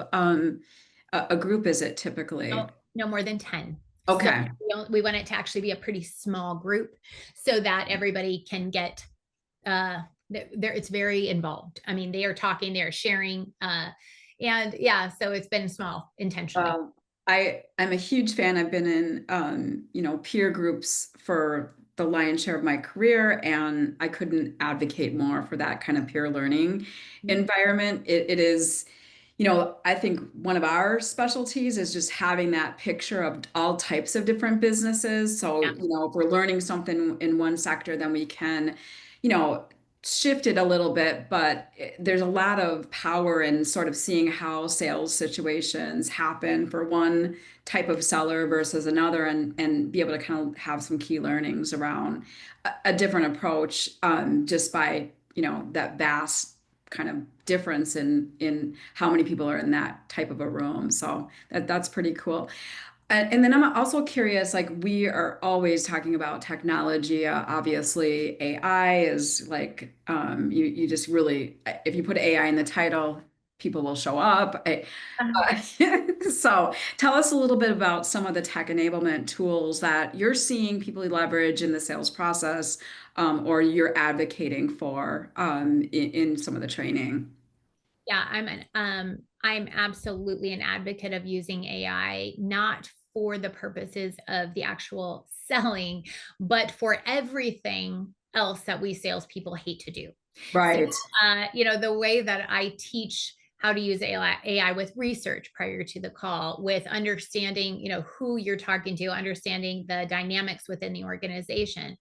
a group is it typically? No, no more than 10. So Okay. we want it to actually be a pretty small group so that everybody can get there. It's very involved. I mean, they are talking, they're sharing, and yeah, so it's been small intentionally. I'm a huge fan. I've been in peer groups for the lion's share of my career, and I couldn't advocate more for that kind of peer learning environment. It is, I think one of our specialties is just having that picture of all types of different businesses. So, Yeah. if we're learning something in one sector, then we can, you know, shift it a little bit, but there's a lot of power in sort of seeing how sales situations happen for one type of seller versus another, and be able to kind of have some key learnings around a different approach, just by, that vast kind of difference in how many people are in that type of a room. So that's pretty cool. And then I'm also curious, like we are always talking about technology. Obviously, AI is like, you just really, if you put AI in the title, people will show up. So tell us a little bit about some of the tech enablement tools that you're seeing people leverage in the sales process, or you're advocating for, in some of the training. Yeah, I'm absolutely an advocate of using AI, not for the purposes of the actual selling, but for everything else that we salespeople hate to do. So, Right. the way that I teach how to use AI with research prior to the call, with understanding, who you're talking to, understanding the dynamics within the organization.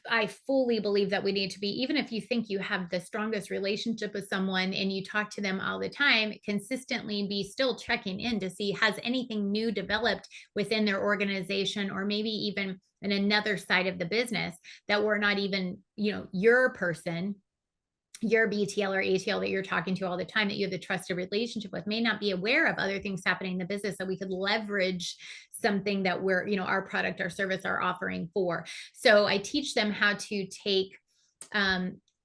I fully believe that we need to be, even if you think you have the strongest relationship with someone and you talk to them all the time, consistently be still checking in to see has anything new developed within their organization, or maybe even in another side of the business that we're not even, your person, your BTL or ATL that you're talking to all the time, that you have the trusted relationship with, may not be aware of other things happening in the business, so we could leverage something that we're, our product or service are offering for. So I teach them how to take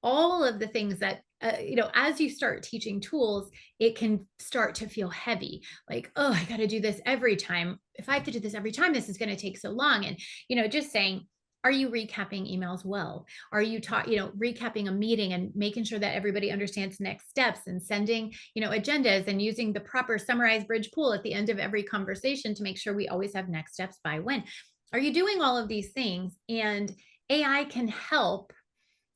all of the things that, as you start teaching tools, it can start to feel heavy. Like, oh, I got to do this every time. If I have to do this every time, this is going to take so long. And, just saying, are you recapping emails well? Are you recapping a meeting and making sure that everybody understands next steps, and sending, agendas, and using the proper summarized bridge pool at the end of every conversation to make sure we always have next steps by when? Are you doing all of these things? And AI can help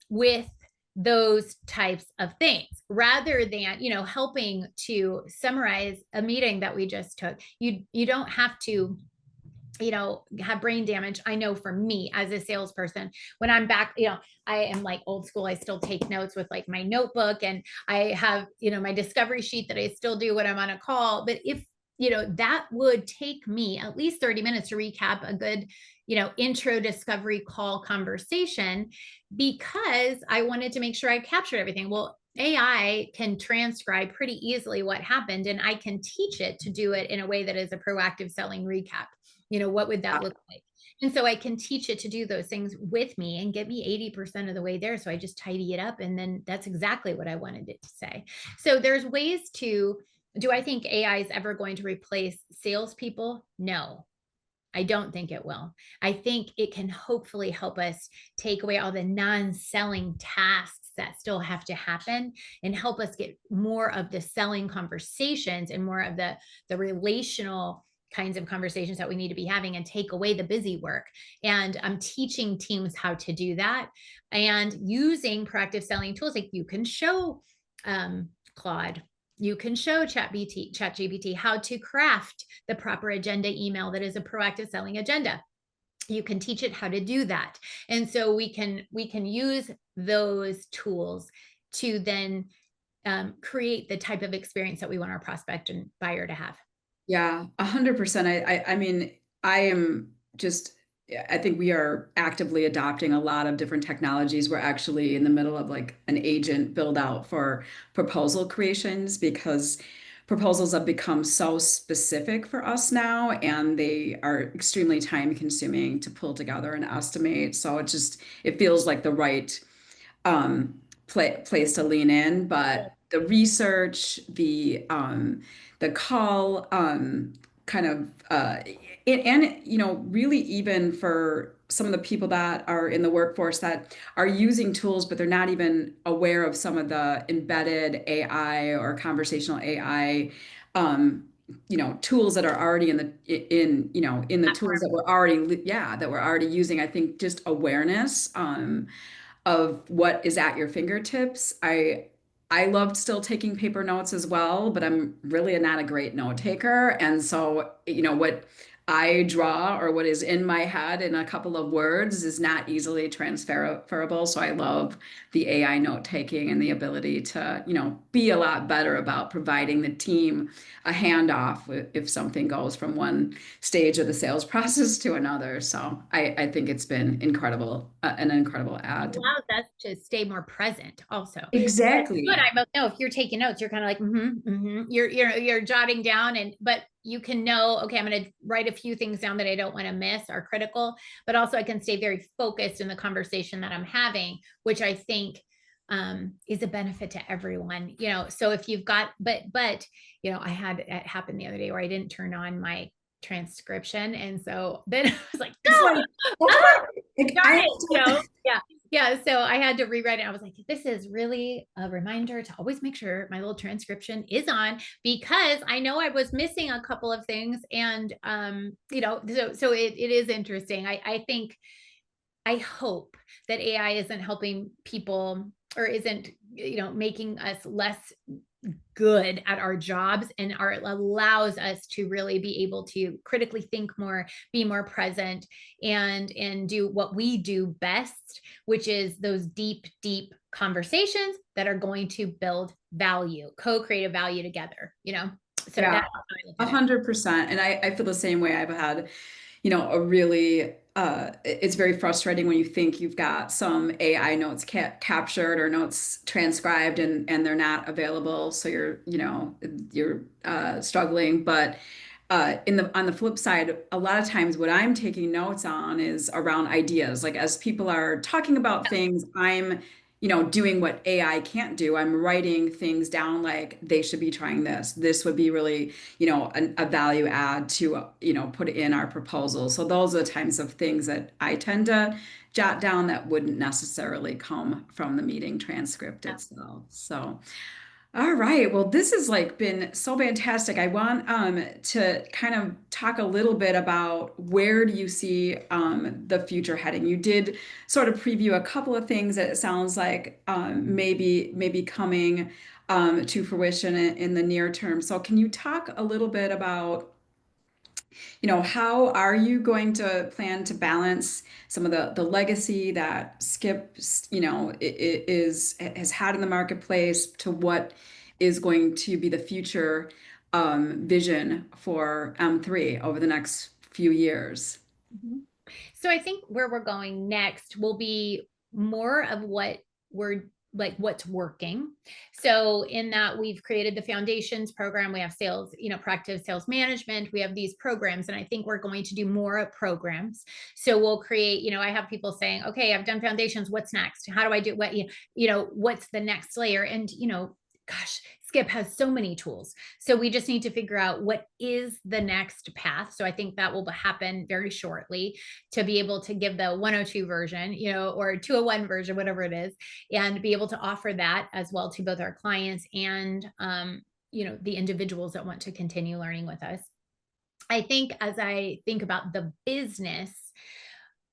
with those types of things, rather than, helping to summarize a meeting that we just took. You don't have to, have brain damage. I know for me as a salesperson, when I'm back, I am like old school. I still take notes with like my notebook, and I have, my discovery sheet that I still do when I'm on a call. But if, that would take me at least 30 minutes to recap a good, intro discovery call conversation, because I wanted to make sure I captured everything. Well, AI can transcribe pretty easily what happened, and I can teach it to do it in a way that is a proactive selling recap. What would that look like? And so I can teach it to do those things with me and get me 80% of the way there. So I just tidy it up, and then that's exactly what I wanted it to say. So there's ways to, do I think AI is ever going to replace salespeople? No, I don't think it will. I think it can hopefully help us take away all the non-selling tasks that still have to happen, and help us get more of the selling conversations and more of the relational kinds of conversations that we need to be having, and take away the busy work. And I'm teaching teams how to do that, and using proactive selling tools. Like, you can show Claude, you can show ChatGPT how to craft the proper agenda email that is a proactive selling agenda. You can teach it how to do that. And so we can use those tools to then create the type of experience that we want our prospect and buyer to have. Yeah, 100%. I mean, I am just, I think we are actively adopting a lot of different technologies. We're actually in the middle of like an agent build out for proposal creations, because proposals have become so specific for us now, and they are extremely time consuming to pull together and estimate. So it feels like the right, place to lean in. But the research, the call, kind of, and really, even for some of the people that are in the workforce that are using tools, but they're not even aware of some of the embedded AI or conversational AI, tools that are already in the tools Platform. that we're already, yeah, that we're already using. I think just awareness of what is at your fingertips. I loved still taking paper notes as well, but I'm really not a great note taker. And so, what I draw or what is in my head in a couple of words is not easily transferable. So I love the AI note taking and the ability to, be a lot better about providing the team a handoff if something goes from one stage of the sales process to another. So I think it's been incredible, an incredible ad. Allows us to stay more present also. You and Exactly. I both know if you're taking notes, you're kind of like, you're jotting down, but you can know, okay, I'm going to write a few things down that I don't want to miss are critical, but also I can stay very focused in the conversation that I'm having, which I think is a benefit to everyone, so if you've got, I had it happen the other day where I didn't turn on my transcription. And so then I was like, It's oh, like, okay, like, darn it, yeah. Yeah. So I had to rewrite it. I was like, this is really a reminder to always make sure my little transcription is on, because I know I was missing a couple of things. And, so it is interesting. I think, I hope that AI isn't helping people or isn't, making us less good at our jobs, and allows us to really be able to critically think more, be more present, and do what we do best, which is those deep conversations that are going to build value, co-create value together, so yeah, that's how I look a at it. 100%. And I feel the same way. I've had, a really, it's very frustrating when you think you've got some AI notes captured or notes transcribed and they're not available. So you're struggling. But on the flip side, a lot of times what I'm taking notes on is around ideas. Like as people are talking about things, I'm, doing what AI can't do. I'm writing things down like they should be trying this. This would be really, a value add to, put in our proposal. So those are the types of things that I tend to jot down that wouldn't necessarily come from the meeting transcript itself. So. All right. Well, this has like been so fantastic. I want to kind of talk a little bit about where do you see the future heading. You did sort of preview a couple of things that it sounds like maybe coming to fruition in the near term. So can you talk a little bit about how are you going to plan to balance some of the legacy that Skip, has had in the marketplace to what is going to be the future vision for M3 over the next few years? Mhm. So I think where we're going next will be more of what we're like what's working. So in that we've created the foundations program, we have sales, proactive sales management, we have these programs, and I think we're going to do more of programs. So we'll create, I have people saying, okay, I've done foundations, what's next? How do I do what, what's the next layer? And, gosh, Skip has so many tools. So we just need to figure out what is the next path. So I think that will happen very shortly, to be able to give the 102 version, or 201 version, whatever it is, and be able to offer that as well to both our clients and, the individuals that want to continue learning with us. I think as I think about the business,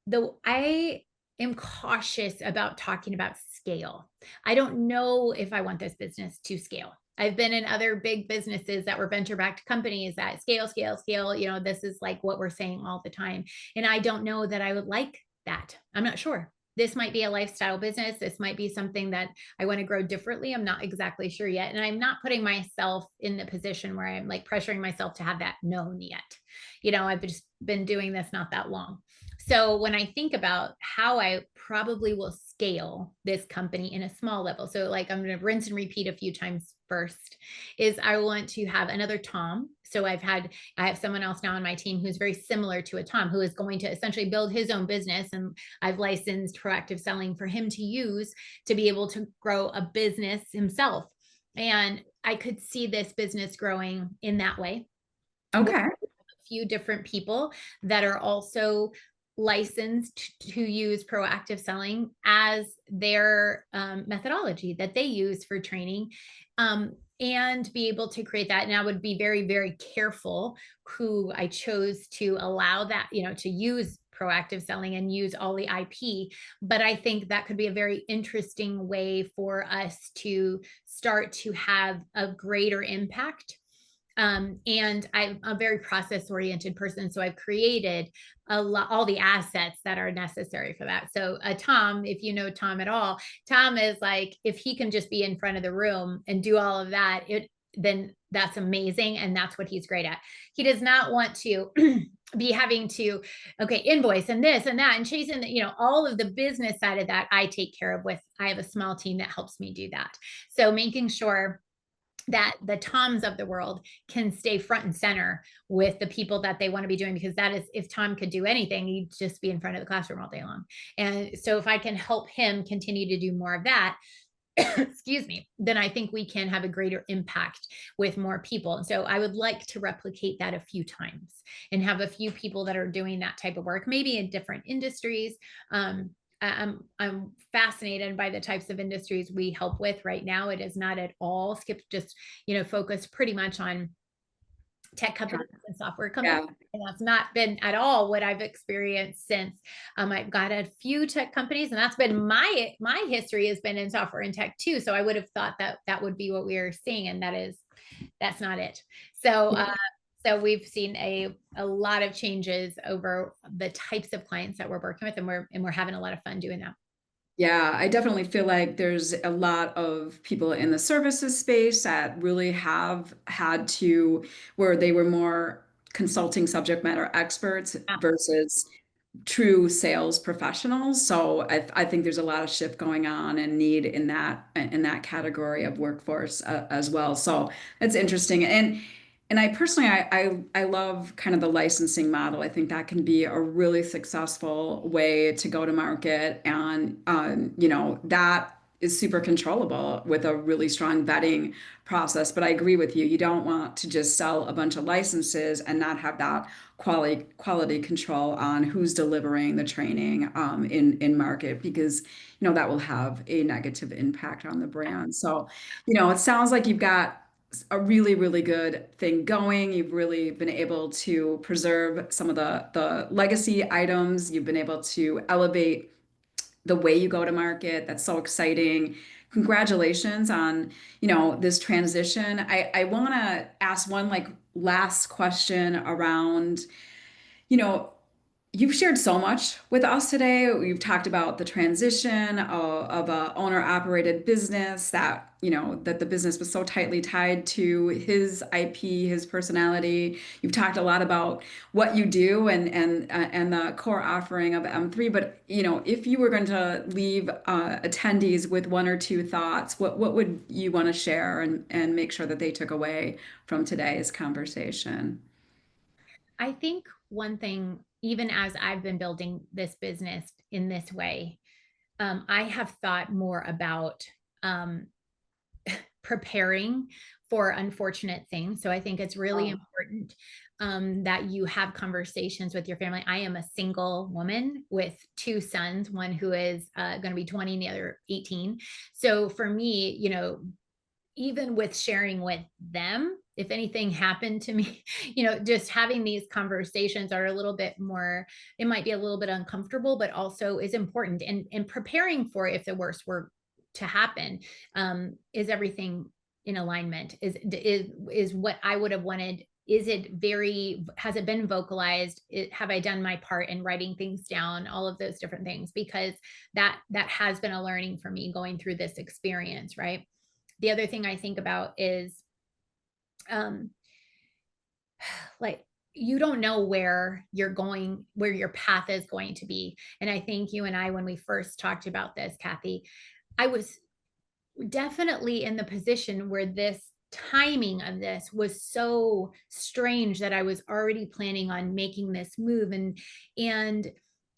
though, I am cautious about talking about scale. I don't know if I want this business to scale. I've been in other big businesses that were venture backed companies that scale, scale, scale. This is like what we're saying all the time. And I don't know that I would like that. I'm not sure. This might be a lifestyle business. This might be something that I want to grow differently. I'm not exactly sure yet. And I'm not putting myself in the position where I'm like pressuring myself to have that known yet. I've just been doing this not that long. So when I think about how I probably will scale this company in a small level, so like I'm going to rinse and repeat a few times first, is I want to have another Tom. So I have someone else now on my team who's very similar to a Tom, who is going to essentially build his own business. And I've licensed proactive selling for him to use to be able to grow a business himself. And I could see this business growing in that way. Okay. Few different people that are also licensed to use proactive selling as their methodology that they use for training. and be able to create that. And I would be very, very careful who I chose to allow that, to use proactive selling and use all the IP. But I think that could be a very interesting way for us to start to have a greater impact. And I'm a very process oriented person. So I've created all the assets that are necessary for that. So Tom, if you know Tom at all, Tom is like, if he can just be in front of the room and do all of that, then that's amazing. And that's what he's great at. He does not want to be having to, okay, invoice and this and that and chasing all of the business side of that I take care of I have a small team that helps me do that. So making sure that the Toms of the world can stay front and center with the people that they want to be doing, because that is, if Tom could do anything, he'd just be in front of the classroom all day long. And so if I can help him continue to do more of that, excuse me, then I think we can have a greater impact with more people. And so I would like to replicate that a few times and have a few people that are doing that type of work, maybe in different industries. I'm fascinated by the types of industries we help with right now. It is not at all just focused pretty much on tech companies and software companies. Yeah. And that's not been at all what I've experienced since I've got a few tech companies, and that's been my history has been in software and tech too. So I would have thought that that would be what we are seeing, and that's not it. So we've seen a lot of changes over the types of clients that we're working with, and we're having a lot of fun doing that. Yeah, I definitely feel like there's a lot of people in the services space that really have had to, where they were more consulting subject matter experts Yeah. versus true sales professionals. So I think there's a lot of shift going on and need in that category of workforce as well. So it's interesting. And I personally I love kind of the licensing model. I think that can be a really successful way to go to market, and that is super controllable with a really strong vetting process. But I agree with you. You don't want to just sell a bunch of licenses and not have that quality control on who's delivering the training in market, because that will have a negative impact on the brand. So it sounds like you've got a really, really good thing going. You've really been able to preserve some of the legacy items. You've been able to elevate the way you go to market. That's so exciting. Congratulations on, this transition. I want to ask one like last question around, you know, you've shared so much with us today. We've talked about the transition of a owner-operated business that, that the business was so tightly tied to his IP, his personality. You've talked a lot about what you do and the core offering of M3. But, if you were going to leave attendees with one or two thoughts, what would you want to share and make sure that they took away from today's conversation? I think one thing, even as I've been building this business in this way, I have thought more about um, preparing for unfortunate things. So I think it's really Oh, important that you have conversations with your family. I am a single woman with two sons, one who is going to be 20 and the other 18. So for me, even with sharing with them, if anything happened to me, just having these conversations are a little bit more, it might be a little bit uncomfortable, but also is important. And preparing for if the worst were to happen, is everything in alignment? Is what I would have wanted. Has it been vocalized? Have I done my part in writing things down? All of those different things, because that has been a learning for me going through this experience, right? The other thing I think about is um like, you don't know where you're going, where your path is going to be. And I think you and I, when we first talked about this, Kathy, I was definitely in the position where this timing of this was so strange that I was already planning on making this move. And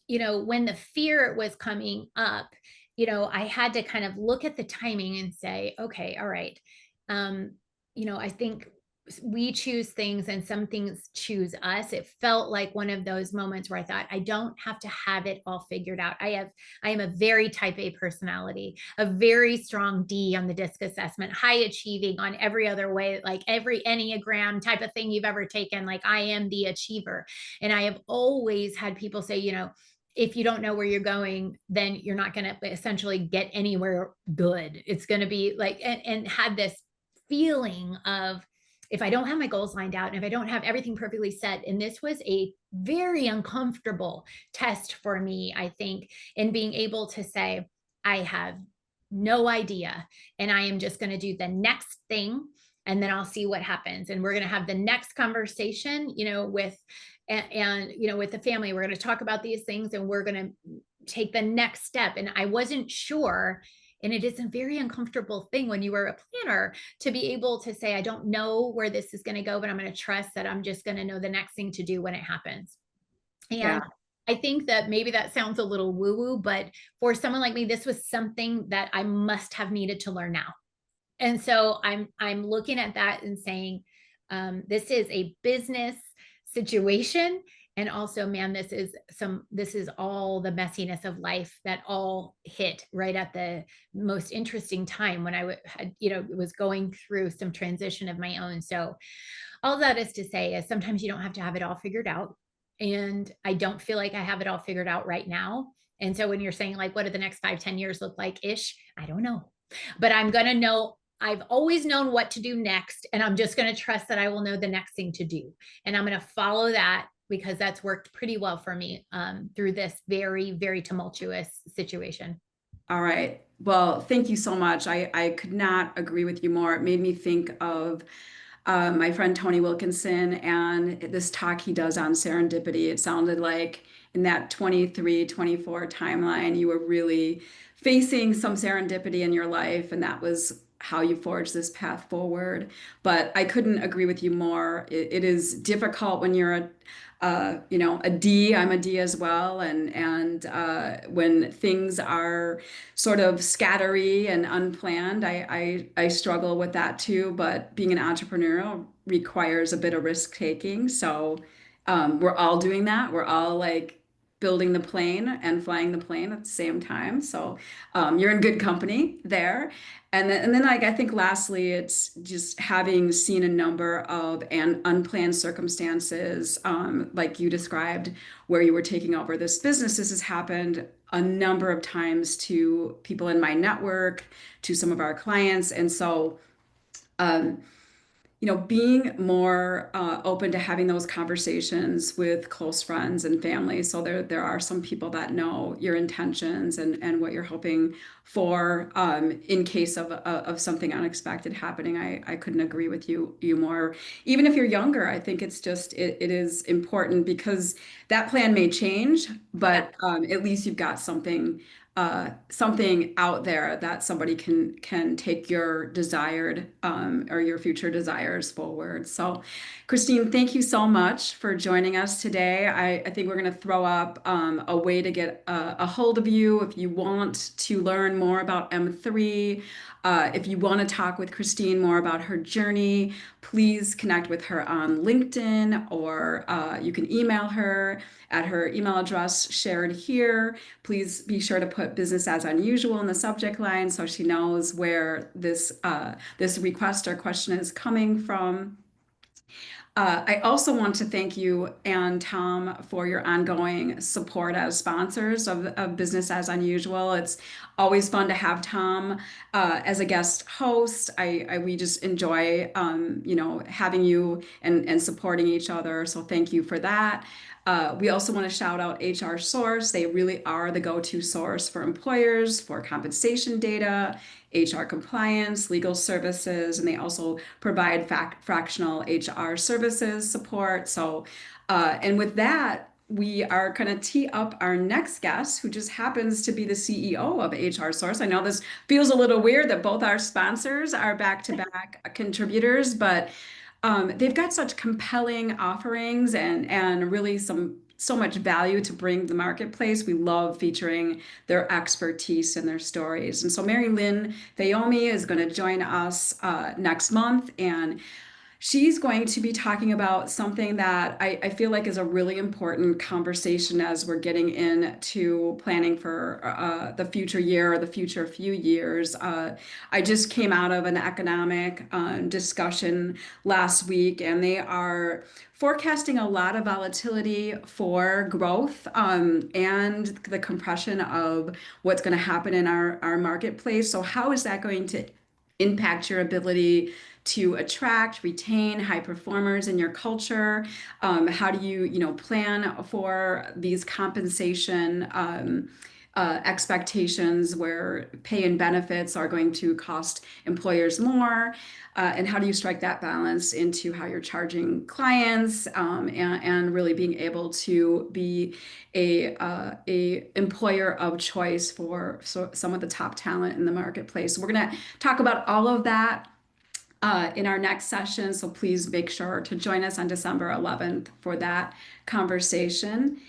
when the fear was coming up, I had to kind of look at the timing and say, okay, all right, I think we choose things and some things choose us. It felt like one of those moments where I thought, I don't have to have it all figured out. I am a very type A personality, a very strong D on the DISC assessment, high achieving on every other way, like every Enneagram type of thing you've ever taken. Like I am the achiever. And I have always had people say, if you don't know where you're going, then you're not going to essentially get anywhere good. It's going to be like, and had this feeling of, if I don't have my goals lined out and if I don't have everything perfectly set, and this was a very uncomfortable test for me, I think, in being able to say, I have no idea, and I am just going to do the next thing, and then I'll see what happens. And we're going to have the next conversation, with the family. We're going to talk about these things and we're going to take the next step. And I wasn't sure. And it is a very uncomfortable thing when you are a planner to be able to say, I don't know where this is going to go, but I'm going to trust that I'm just going to know the next thing to do when it happens. Yeah. And I think that maybe that sounds a little woo woo, but for someone like me, this was something that I must have needed to learn now. And so I'm looking at that and saying, this is a business situation. And also, man, this is all the messiness of life that all hit right at the most interesting time when was going through some transition of my own. So all that is to say is sometimes you don't have to have it all figured out. And I don't feel like I have it all figured out right now. And so when you're saying like, what do the next 5, 10 years look like ish? I don't know, but I'm going to know. I've always known what to do next. And I'm just going to trust that I will know the next thing to do. And I'm going to follow that because that's worked pretty well for me through this very, very tumultuous situation. All right. Well, thank you so much. I could not agree with you more. It made me think of my friend Tony Wilkinson and this talk he does on serendipity. It sounded like in that 23, 24 timeline, you were really facing some serendipity in your life, and that was how you forged this path forward. But I couldn't agree with you more. It is difficult when you're a D. I'm a D as well, and when things are sort of scattery and unplanned, I struggle with that too. But being an entrepreneur requires a bit of risk taking, so we're all doing that. We're all like building the plane and flying the plane at the same time. So you're in good company there. And then like I think lastly, it's just having seen a number of unplanned circumstances, like you described, where you were taking over this business. This has happened a number of times to people in my network, to some of our clients. And so um, being more open to having those conversations with close friends and family. So there are some people that know your intentions and what you're hoping for in case of something unexpected happening. I couldn't agree with you more. Even if you're younger, I think it is important because that plan may change, Yeah. but at least you've got something out there that somebody can take your desired or your future desires forward. So, Christine, thank you so much for joining us today. I think we're going to throw up a way to get a hold of you if you want to learn more about M3. If you want to talk with Christine more about her journey, please connect with her on LinkedIn or you can email her at her email address shared here. Please be sure to put business as unusual in the subject line so she knows where this request or question is coming from. I also want to thank you and Tom for your ongoing support as sponsors of Business as Unusual. It's always fun to have Tom as a guest host. We just enjoy having you and supporting each other. So thank you for that. We also want to shout out HR Source. They really are the go-to source for employers for compensation data, HR compliance, legal services, and they also provide fractional HR services support. So, and with that, we are going to tee up our next guest, who just happens to be the CEO of HR Source. I know this feels a little weird that both our sponsors are back-to-back contributors, but they've got such compelling offerings and really so much value to bring to the marketplace. We love featuring their expertise and their stories. And so Mary Lynn Fayomi is going to join us next month. And She's going to be talking about something that I feel like is a really important conversation as we're getting into planning for the future year or the future few years. I just came out of an economic discussion last week, and they are forecasting a lot of volatility for growth and the compression of what's going to happen in our marketplace. So, how is that going to impact your ability to attract, retain high performers in your culture? How do you plan for these compensation expectations where pay and benefits are going to cost employers more? And how do you strike that balance into how you're charging clients and really being able to be a employer of choice for some of the top talent in the marketplace? So we're going to talk about all of that in our next session. So please make sure to join us on December 11th for that conversation.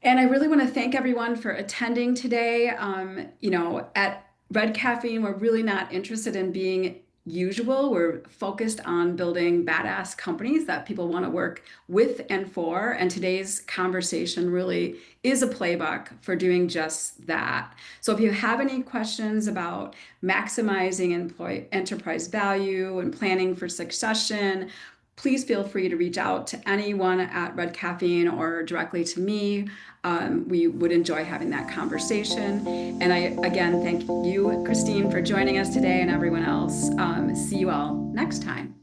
And I really want to thank everyone for attending today. At Red Caffeine, we're really not interested in being usual. We're focused on building badass companies that people want to work with and for. And today's conversation really is a playbook for doing just that. So if you have any questions about maximizing employee enterprise value and planning for succession, please feel free to reach out to anyone at Red Caffeine or directly to me. We would enjoy having that conversation. And I, again, thank you, Christine, for joining us today and everyone else. See you all next time.